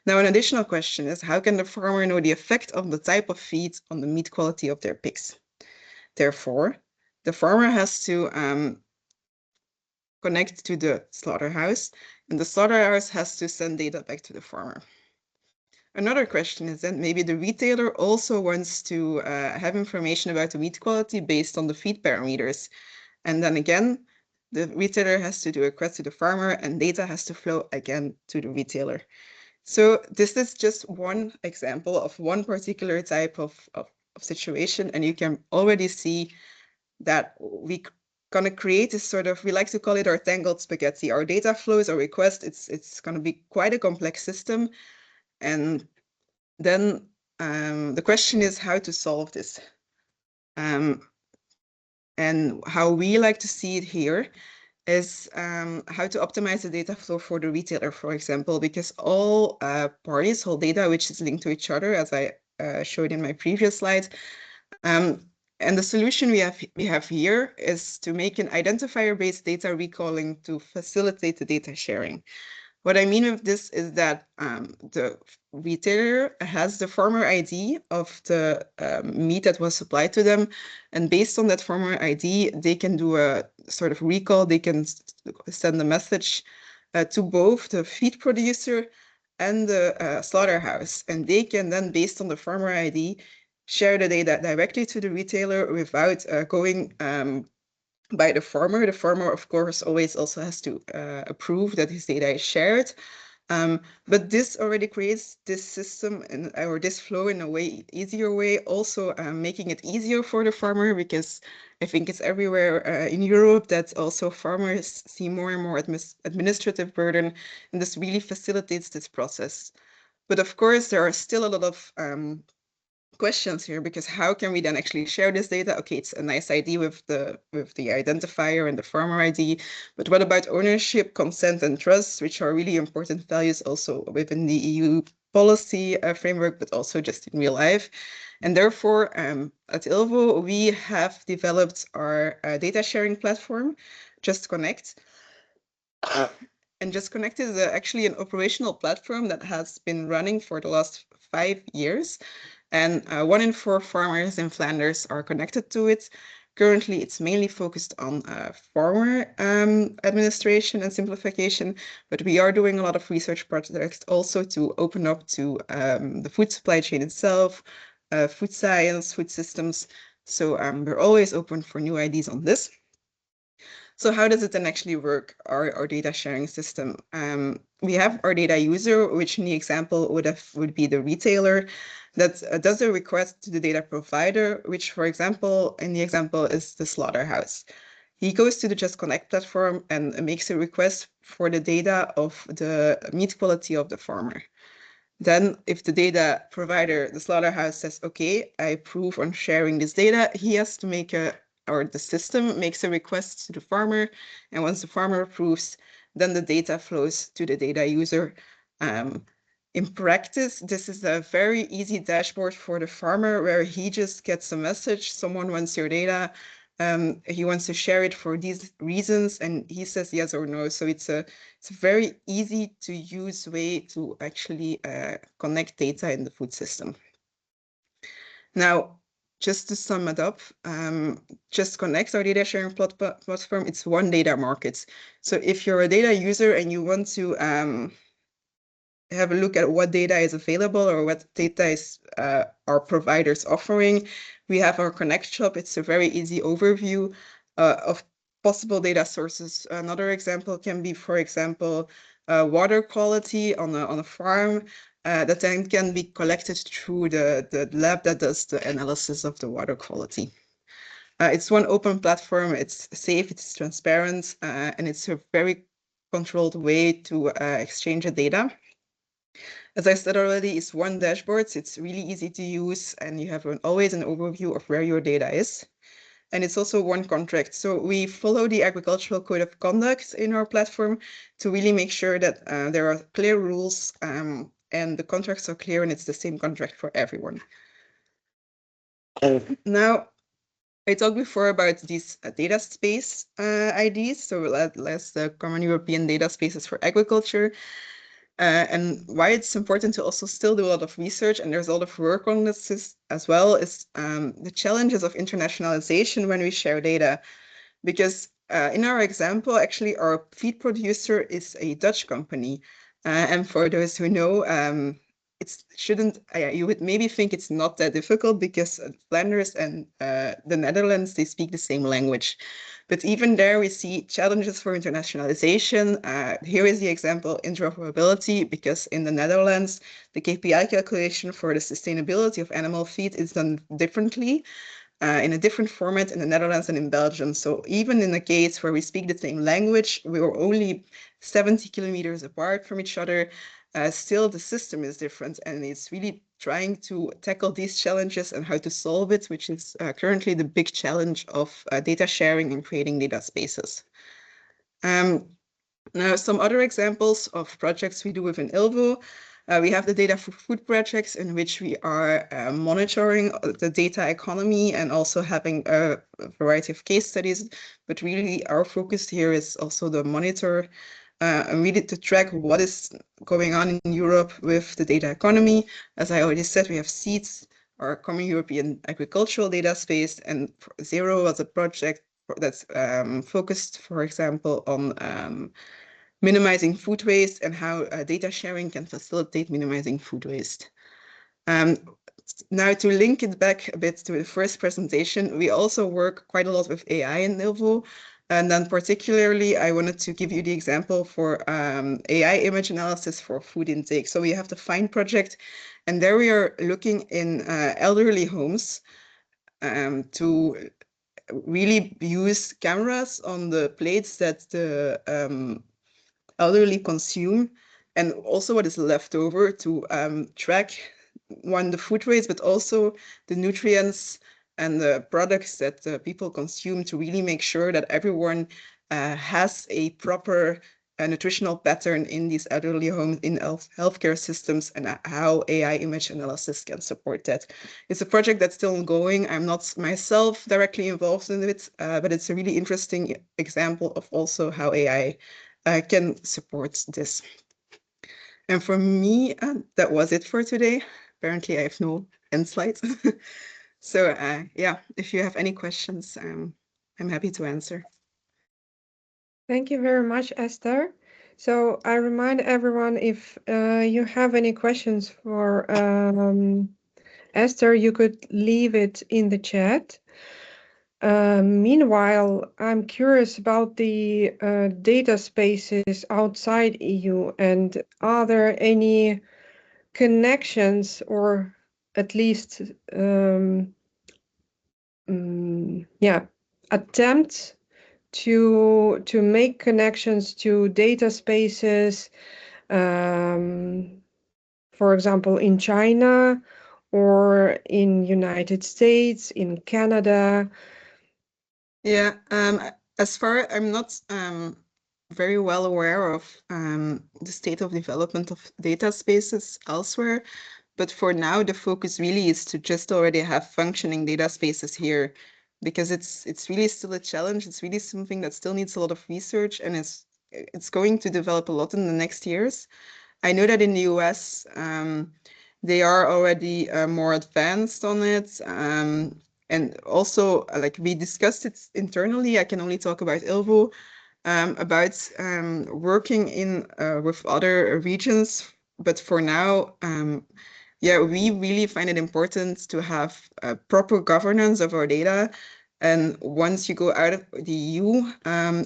Now, an additional question is, how can the farmer know the effect of the type of feed on the meat quality of their pigs? Therefore, the farmer has to connect to the slaughterhouse, and the slaughterhouse has to send data back to the farmer. Another question is that maybe the retailer also wants to have information about the meat quality based on the feed parameters. And then again, the retailer has to do a request to the farmer, and data has to flow again to the retailer. So this is just one example of one particular type of situation, and you can already see that we gonna create this sort of, we like to call it our tangled spaghetti. Our data flows, our request, it's gonna be quite a complex system. And then the question is how to solve this. And how we like to see it here is how to optimize the data flow for the retailer, for example, because all parties hold data which is linked to each other, as I showed in my previous slide. And the solution we have here is to make an identifier-based data recalling to facilitate the data sharing. What I mean with this is that the retailer has the farmer ID of the meat that was supplied to them. And based on that farmer ID, they can do a sort of recall. They can send a message to both the feed producer and the slaughterhouse. And they can then, based on the farmer ID, share the data directly to the retailer without going by the farmer. The farmer, of course, always also has to approve that his data is shared. But this already creates this system or this flow in a way easier way, also making it easier for the farmer, because I think it's everywhere in Europe that also farmers see more and more administrative burden, and this really facilitates this process. But of course, there are still a lot of questions here, because how can we then actually share this data? Okay, it's a nice ID with the identifier and the farmer ID, but what about ownership, consent, and trust, which are really important values also within the EU policy framework, but also just in real life. And therefore, at ELVO, we have developed our data sharing platform, Just Connect. And Just Connect is actually an operational platform that has been running for the last 5 years. And 1 in 4 farmers in Flanders are connected to it. Currently, it's mainly focused on farmer administration and simplification, but we are doing a lot of research projects also to open up to the food supply chain itself, food science, food systems. So we're always open for new ideas on this. So how does it then actually work, our data sharing system? We have our data user, which in the example would be the retailer that does a request to the data provider, which, for example, in the example is the slaughterhouse. He goes to the Just Connect platform and makes a request for the data of the meat quality of the farmer. Then if the data provider, the slaughterhouse, says, okay, I approve on sharing this data, he has to make the system makes a request to the farmer. And once the farmer approves, then the data flows to the data user. In practice, this is a very easy dashboard for the farmer where he just gets a message, someone wants your data, he wants to share it for these reasons, and he says yes or no. So it's a very easy to use way to actually connect data in the food system. Now, just to sum it up, Just Connect, our data sharing platform, it's one data market. So if you're a data user and you want to have a look at what data is available or what data is our providers offering. We have our Connect shop. It's a very easy overview of possible data sources. Another example can be, for example, water quality on a farm that then can be collected through the lab that does the analysis of the water quality. It's one open platform, it's safe, it's transparent, and it's a very controlled way to exchange the data. As I said already, it's one dashboard, so it's really easy to use, and you have always an overview of where your data is. And it's also one contract. So we follow the Agricultural Code of Conduct in our platform to really make sure that there are clear rules and the contracts are clear and it's the same contract for everyone. Now, I talked before about these data space IDs, so less the Common European Data Spaces for Agriculture. And why it's important to also still do a lot of research, and there's a lot of work on this as well, is the challenges of internationalization when we share data. Because in our example, actually, our feed producer is a Dutch company. And for those who know, you would maybe think it's not that difficult because Flanders and the Netherlands, they speak the same language. But even there, we see challenges for internationalization. Here is the example, interoperability, because in the Netherlands, the KPI calculation for the sustainability of animal feed is done differently. In a different format in the Netherlands and in Belgium. So even in a case where we speak the same language, we were only 70 kilometers apart from each other, still the system is different, and it's really trying to tackle these challenges and how to solve it, which is currently the big challenge of data sharing and creating data spaces. Now, some other examples of projects we do within ILVO. We have the Data for Food projects in which we are monitoring the data economy and also having a variety of case studies. But really our focus here is also to monitor and really to track what is going on in Europe with the data economy. As I already said, we have SEEDS, our Common European Agricultural Data Space, and Zero was a project that's focused, for example, on minimizing food waste and how data sharing can facilitate minimizing food waste. Now, to link it back a bit to the first presentation, we also work quite a lot with AI in ILVO. And then particularly, I wanted to give you the example for AI image analysis for food intake. So we have the FIND project, and there we are looking in elderly homes to really use cameras on the plates that the elderly consume, and also what is left over to track the food waste, but also the nutrients and the products that people consume to really make sure that everyone has a proper nutritional pattern in these elderly homes, in healthcare systems, and how AI image analysis can support that. It's a project that's still ongoing. I'm not myself directly involved in it, but it's a really interesting example of also how AI can support this. And for me, that was it for today. Apparently, I have no end slides. So yeah, if you have any questions, I'm happy to answer. Thank you very much, Esther. So I remind everyone, if you have any questions for Esther, you could leave it in the chat. Meanwhile, I'm curious about the data spaces outside EU, and are there any connections or at least attempts to make connections to data spaces, for example, in China or in United States, in Canada? Yeah, as far I'm not very well aware of the state of development of data spaces elsewhere, but for now the focus really is to just already have functioning data spaces here, because it's really still a challenge. It's really something that still needs a lot of research, and it's going to develop a lot in the next years. I know that in the US, they are already more advanced on it. And also, like we discussed it internally, I can only talk about ILVO, about working in with other regions, but for now, yeah, we really find it important to have proper governance of our data. And once you go out of the EU,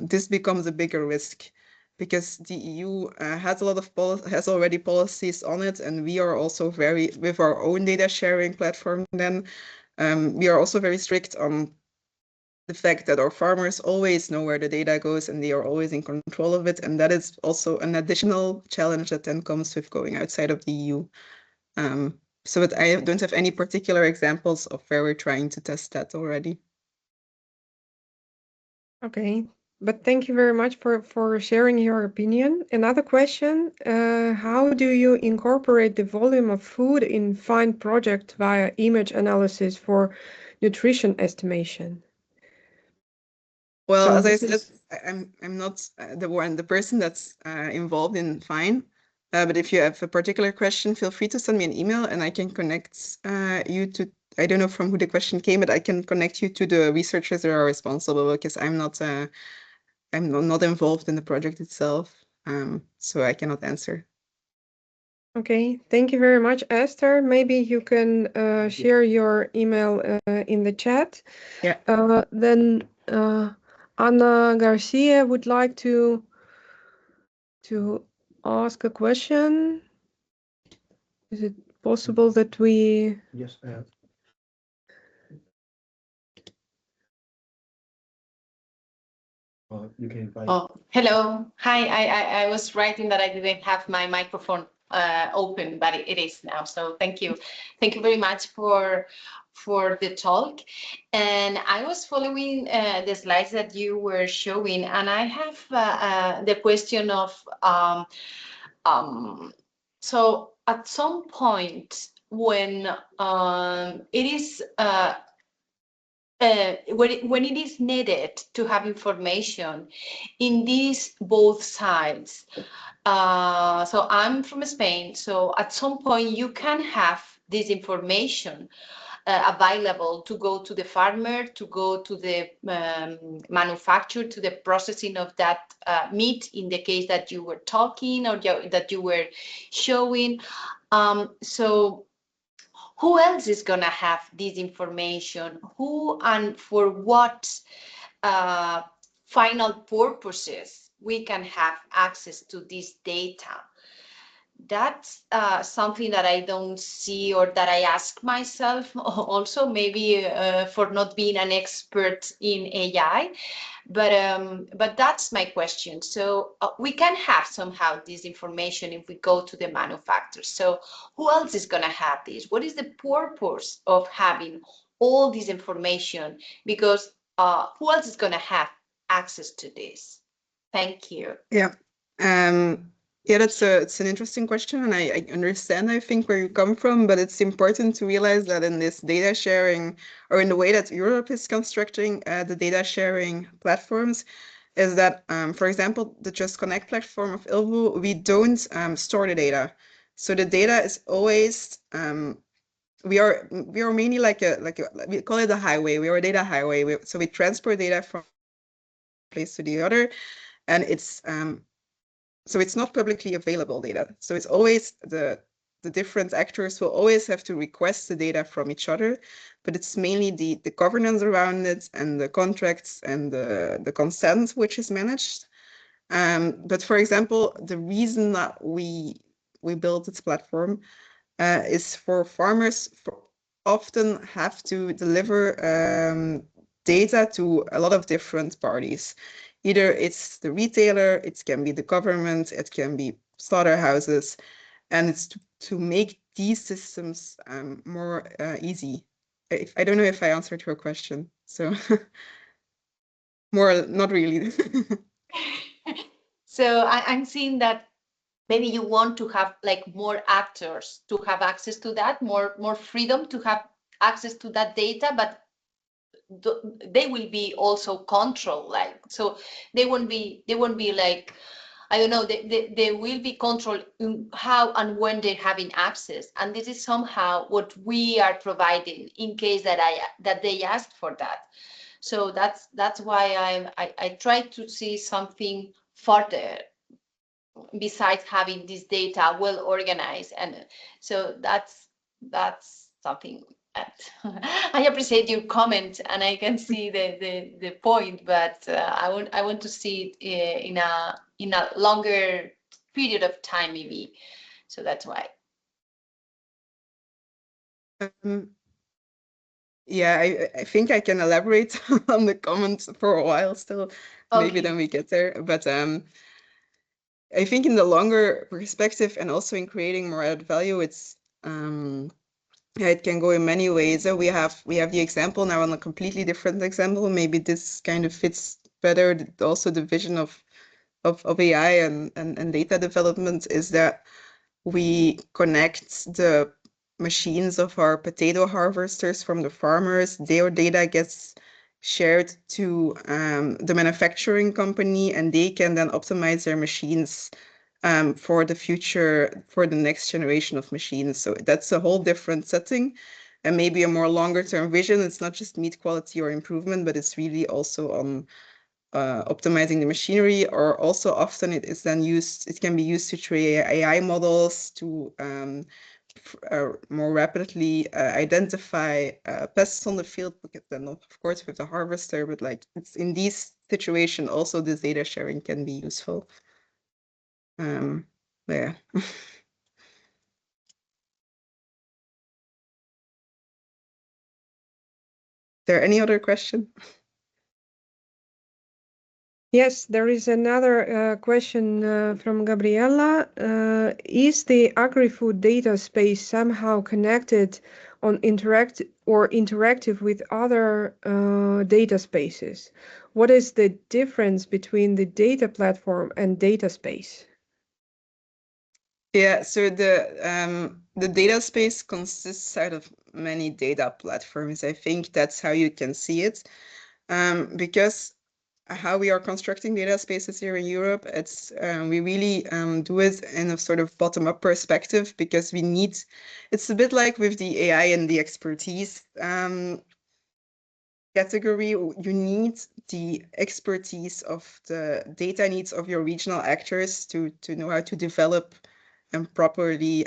this becomes a bigger risk because the EU has a lot of has already policies on it, and we are also very with our own data sharing platform. Then we are also very strict on the fact that our farmers always know where the data goes and they are always in control of it. And that is also an additional challenge that then comes with going outside of the EU. So that I don't have any particular examples of where we're trying to test that already. Okay, but thank you very much for sharing your opinion. Another question, how do you incorporate the volume of food in FINE project via image analysis for nutrition estimation? Well, So as I this said, is- I'm not the person that's involved in FINE. But if you have a particular question, feel free to send me an email and I can connect you to, I don't know from who the question came, but I can connect you to the researchers that are responsible because I'm not involved in the project itself, so I cannot answer. Okay, thank you very much, Esther. Maybe you can share your email in the chat. Yeah. Then Ana Garcia would like to ask a question. Is it possible that we... Yes, you can invite. Oh, hello. Hi. I was writing that I didn't have my microphone open, but it is now. So thank you. Thank you very much for the talk. And I was following the slides that you were showing, and I have the question of so at some point when it is when it is needed to have information in these both sides. So I'm from Spain, so at some point you can have this information available to go to the farmer, to go to the manufacturer, to the processing of that meat in the case that you were talking or that you were showing. So who else is going to have this information? Who and for what final purposes we can have access to this data? That's something that I don't see or that I ask myself also, maybe for not being an expert in AI. But that's my question. So we can have somehow this information if we go to the manufacturers. So who else is going to have this? What is the purpose of having all this information? Because who else is going to have access to this? Thank you. Yeah. Yeah, it's an interesting question, and I understand, I think, where you come from, but it's important to realize that in this data sharing, or in the way that Europe is constructing the data sharing platforms, is that, for example, the Just Connect platform of ELVO, we don't store the data. So the data is always, we are mainly like we call it a highway. We are a data highway. So we transport data from one place to the other, and it's so it's not publicly available data. So it's always the different actors will always have to request the data from each other, but it's mainly the governance around it and the contracts and the consent which is managed. But for example, the reason that we built this platform is for farmers often have to deliver data to a lot of different parties. Either it's the retailer, it can be the government, it can be slaughterhouses, and it's to make these systems more easy. I don't know if I answered your question, so more, not really. So I'm seeing that maybe you want to have like more actors to have access to that, more freedom to have access to that data, but they will be also controlled, like, so they won't be like, I don't know, they will be controlled in how and when they're having access, and this is somehow what we are providing in case that they ask for that. So that's why I try to see something further besides having this data well organized. And so that's something that I appreciate your comment, and I can see the point, but I want to see it in a longer period of time, maybe. So that's why. Yeah, I think I can elaborate on the comments for a while still. Maybe Okay. then we get there. But I think in the longer perspective and also in creating more added value, it's yeah, it can go in many ways. So we have the example now on a completely different example. Maybe this kind of fits better. Also, the vision of AI and data development is that we connect the machines of our potato harvesters from the farmers. Their data gets shared to the manufacturing company, and they can then optimize their machines for the future, for the next generation of machines. So that's a whole different setting, and maybe a more longer term vision. It's not just meat quality or improvement, but it's really also on optimizing the machinery, or also often it is then used, it can be used to train AI models to more rapidly identify pests on the field, because then of course with the harvester, but like it's in these situations also this data sharing can be useful. Yeah. There any other question? Yes, there is another question from Gabriella. Is the agri-food data space somehow connected on interactive with other data spaces? What is the difference between the data platform and data space? Yeah, so the data space consists out of many data platforms. I think that's how you can see it. Because how we are constructing data spaces here in Europe, it's we really do it in a sort of bottom-up perspective, because we need, it's a bit like with the AI and the expertise category, you need the expertise of the data needs of your regional actors to know how to develop and properly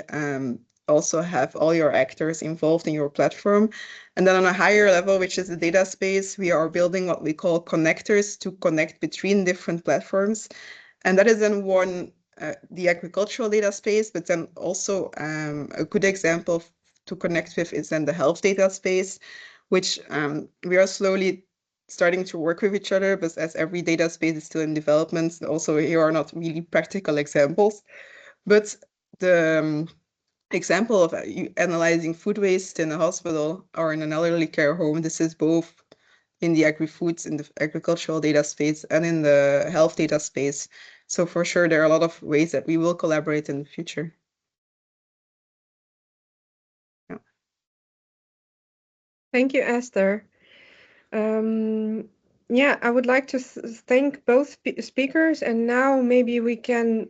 also have all your actors involved in your platform. And then on a higher level, which is the data space, we are building what we call connectors to connect between different platforms. And that is then one, the agricultural data space, but then also a good example to connect with is then the health data space, which we are slowly starting to work with each other, but as every data space is still in development, also here are not really practical examples. But the example of analyzing food waste in a hospital or in an elderly care home, this is both in the agri-foods, in the agricultural data space, and in the health data space. So for sure, there are a lot of ways that we will collaborate in the future. Yeah. Thank you, Esther. Yeah, I would like to thank both speakers, and now maybe we can,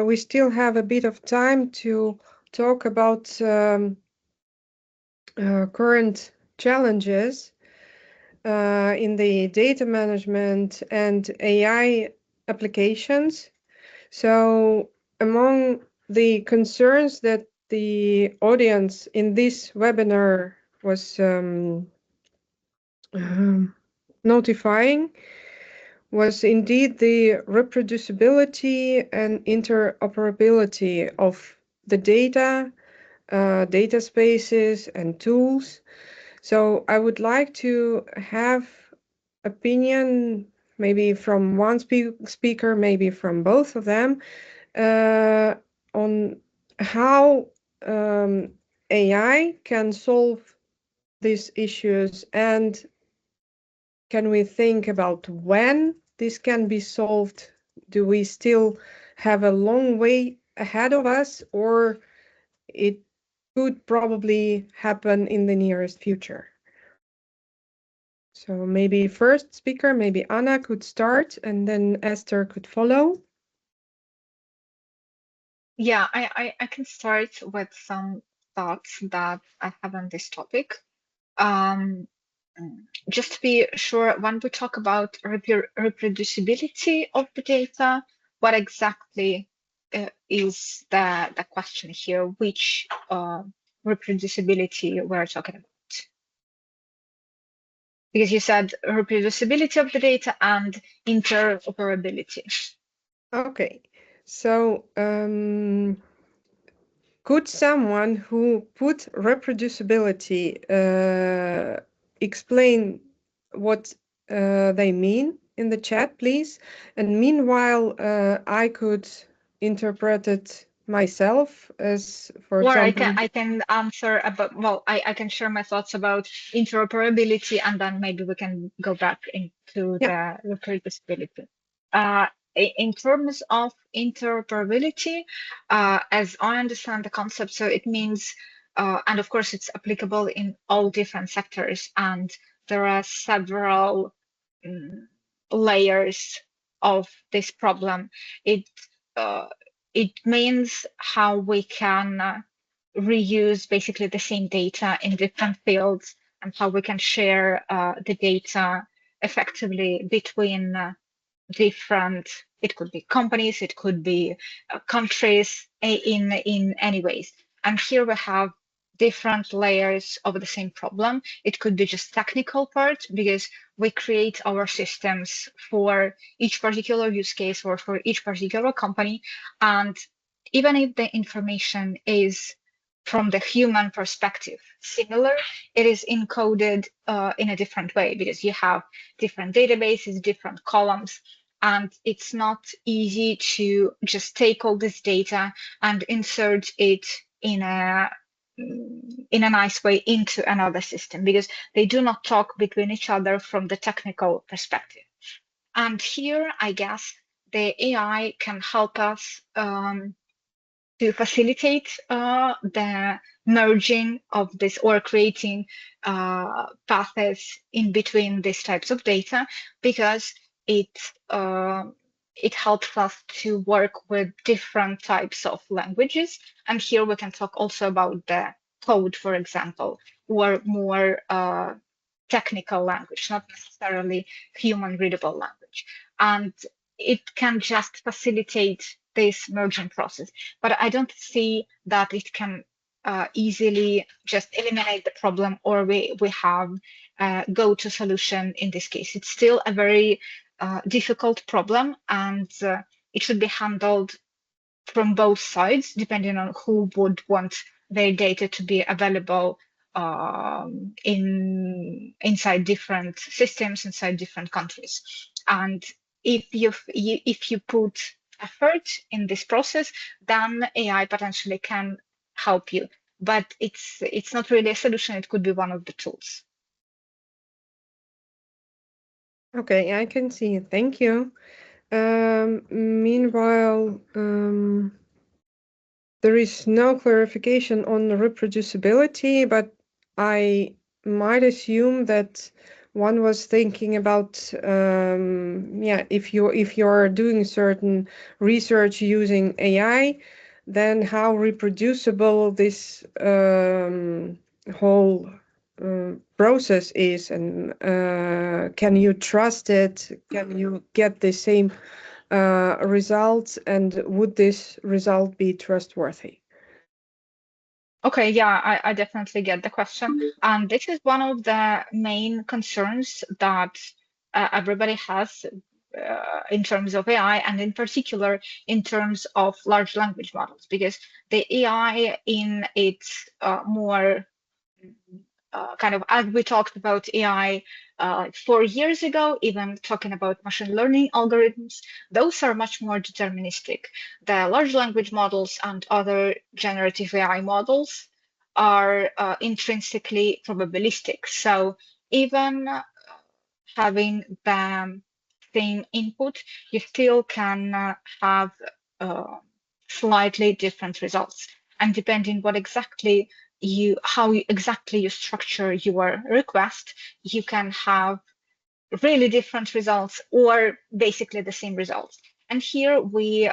we still have a bit of time to talk about current challenges in the data management and AI applications. So among the concerns that the audience in this webinar was notifying was indeed the reproducibility and interoperability of the data, data spaces and tools. So I would like to have opinion maybe from one speaker, maybe from both of them, on how AI can solve these issues, and can we think about when this can be solved? Do we still have a long way ahead of us, or it could probably happen in the nearest future? So maybe first speaker, maybe Anna could start, and then Esther could follow. Yeah, I can start with some thoughts that I have on this topic. Just to be sure, when we talk about reproducibility of the data, what exactly is the question here, which reproducibility we're talking about. Because you said reproducibility of the data and interoperability. Okay, so could someone who put reproducibility explain what they mean in the chat, please? And meanwhile, I could interpret it myself as, for Or example, I can answer about, well, I can share my thoughts about interoperability, and then maybe we can go back into the reproducibility. In terms of interoperability, as I understand the concept, so it means, and of course it's applicable in all different sectors, and there are several layers of this problem. It means how we can reuse basically the same data in different fields, and how we can share the data effectively between different, it could be companies, it could be countries, in any ways. And here we have different layers of the same problem. It could be just technical part, because we create our systems for each particular use case or for each particular company. And even if the information is from the human perspective similar, it is encoded in a different way, because you have different databases, different columns, and it's not easy to just take all this data and insert it in a nice way into another system, because they do not talk between each other from the technical perspective. And here, I guess, the AI can help us to facilitate the merging of this, or creating paths in between these types of data, because it helps us to work with different types of languages. And here we can talk also about the code, for example, or more technical language, not necessarily human readable language. And it can just facilitate this merging process. But I don't see that it can easily just eliminate the problem, or we have go-to solution in this case. It's still a very difficult problem, and it should be handled from both sides, depending on who would want their data to be available inside different systems, inside different countries. And if you put effort in this process, then AI potentially can help you. But it's not really a solution. It could be one of the tools. okay, I can see. Thank you. Meanwhile, there is no clarification on the reproducibility, but I might assume that one was thinking about, if you're doing certain research using AI, then how reproducible this whole process is, and can you trust it? Can you get the same results, and would this result be trustworthy? Okay, yeah, I definitely get the question. And this is one of the main concerns that everybody has in terms of AI, and in particular in terms of large language models, because the AI in its more kind of, as we talked about AI 4 years ago, even talking about machine learning algorithms, those are much more deterministic. The large language models and other generative AI models are intrinsically probabilistic. So even having the same input, you still can have slightly different results. And depending what exactly how exactly you structure your request, you can have really different results or basically the same results. And here we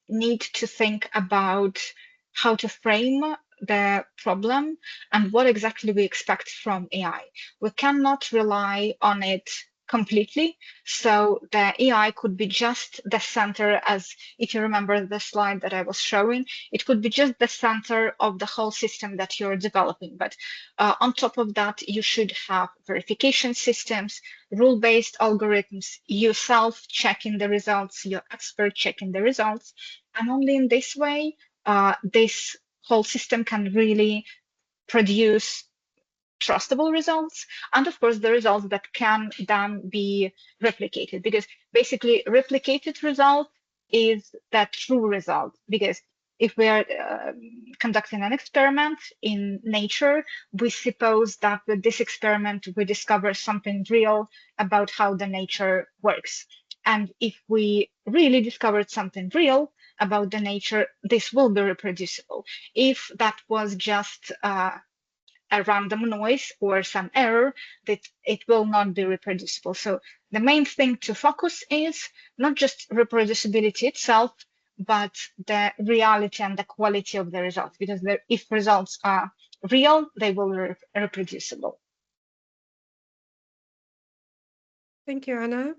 need to think about how to frame the problem and what exactly we expect from AI. We cannot rely on it completely. So the AI could be just the center, as if you remember the slide that I was showing, it could be just the center of the whole system that you're developing. But on top of that, you should have verification systems, rule-based algorithms, yourself checking the results, your expert checking the results. And only in this way, this whole system can really produce trustable results, and of course the results that can then be replicated, because basically replicated result is that true result. Because if we are conducting an experiment in nature, we suppose that with this experiment we discover something real about how the nature works. And if we really discovered something real about the nature, this will be reproducible. If that was just a random noise or some error, that it will not be reproducible. So the main thing to focus is not just reproducibility itself, but the reality and the quality of the results, because if results are real, they will be reproducible. Thank you, Anna.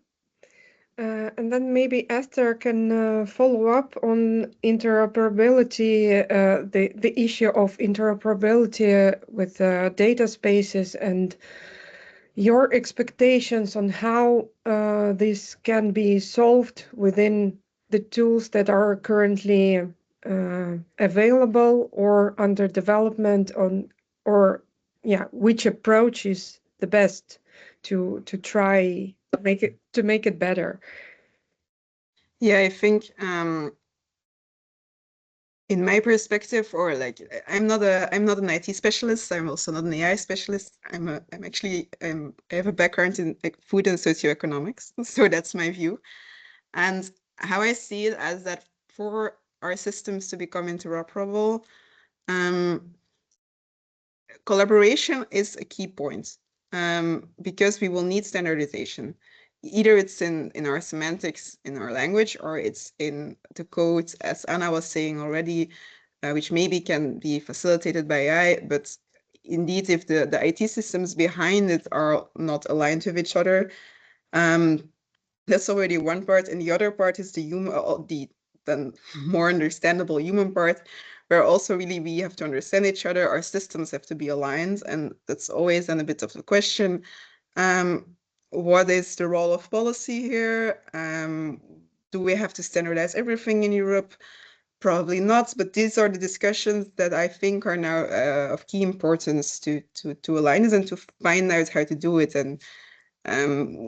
And then maybe Esther can follow up on interoperability, the issue of interoperability with data spaces, and your expectations on how this can be solved within the tools that are currently available or under development, or which approach is the best to try to make it better. Yeah, I think in my perspective, or like I'm not an IT specialist. I'm also not an AI specialist. I have a background in like, food and socioeconomics, so that's my view. And how I see it as that for our systems to become interoperable, collaboration is a key point, because we will need standardization. Either it's in our semantics in our language, or it's in the code, as Anna was saying already, which maybe can be facilitated by AI. But indeed, if the IT systems behind it are not aligned with each other, that's already one part. And the other part is the human, then more understandable human part, where also really we have to understand each other. Our systems have to be aligned, and that's always then a bit of the question. What is the role of policy here? Do we have to standardize everything in Europe? Probably not, but these are the discussions that I think are now of key importance to align us and to find out how to do it. And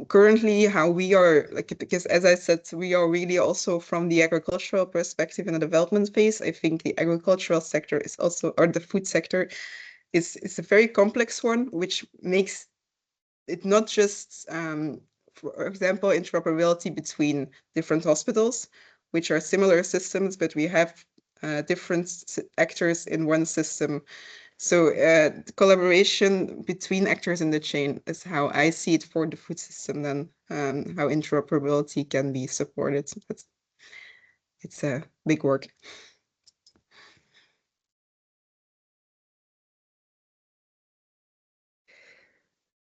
currently how we are, like, because as I said, we are really also from the agricultural perspective in the development phase. I think the agricultural sector is also, or the food sector is a very complex one, which makes it not just, for example, interoperability between different hospitals, which are similar systems, but we have different actors in one system. So the collaboration between actors in the chain is how I see it for the food system, then how interoperability can be supported. It's a big work.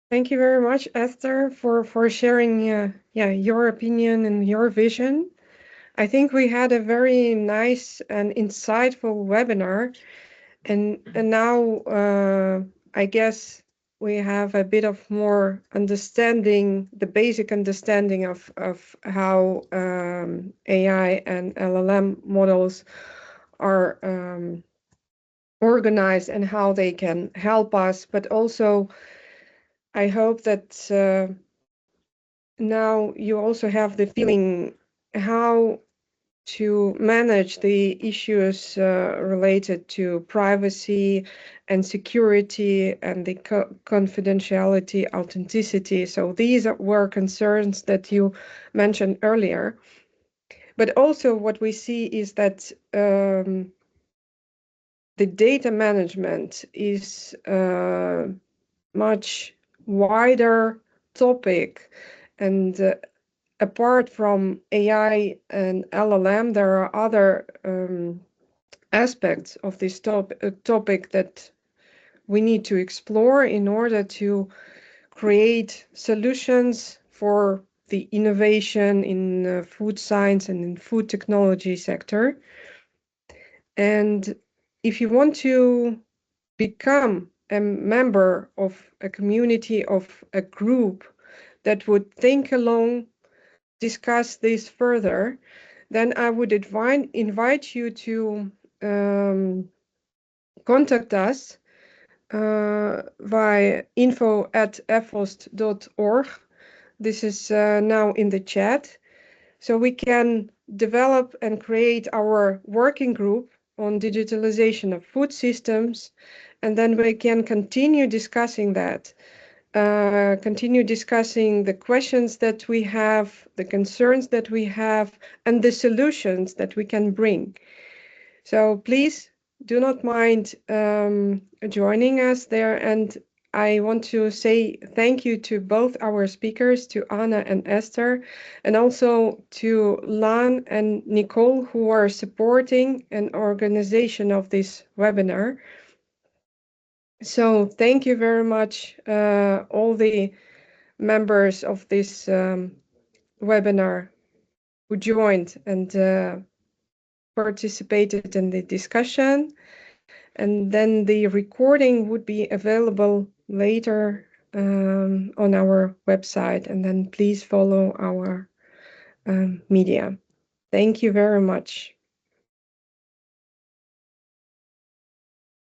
Thank you very much, Esther, for sharing your opinion and your vision. I think we had a very nice and insightful webinar, and now I guess we have a bit of more understanding, the basic understanding of how AI and LLM models are organized and how they can help us, but also I hope that now you also have the feeling how to manage the issues related to privacy and security and the confidentiality, authenticity. So these were concerns that you mentioned earlier. But also what we see is that the data management is much wider topic, and apart from AI and LLM, there are other aspects of this topic that we need to explore in order to create solutions for the innovation in food science and in food technology sector. And if you want to become a member of a community, of a group that would think along, discuss this further, then I would invite you to contact us via info@effost.org. This is now in the chat. So we can develop and create our working group on digitalization of food systems, and then we can continue discussing that, continue discussing the questions that we have, the concerns that we have, and the solutions that we can bring. So please do not mind joining us there. And I want to say thank you to both our speakers, to Anna and Esther, and also to Lan and Nicole, who are supporting an organization of this webinar. So thank you very much, all the members of this webinar who joined and participated in the discussion. And then the recording would be available later on our website. And then please follow our media. Thank you very much.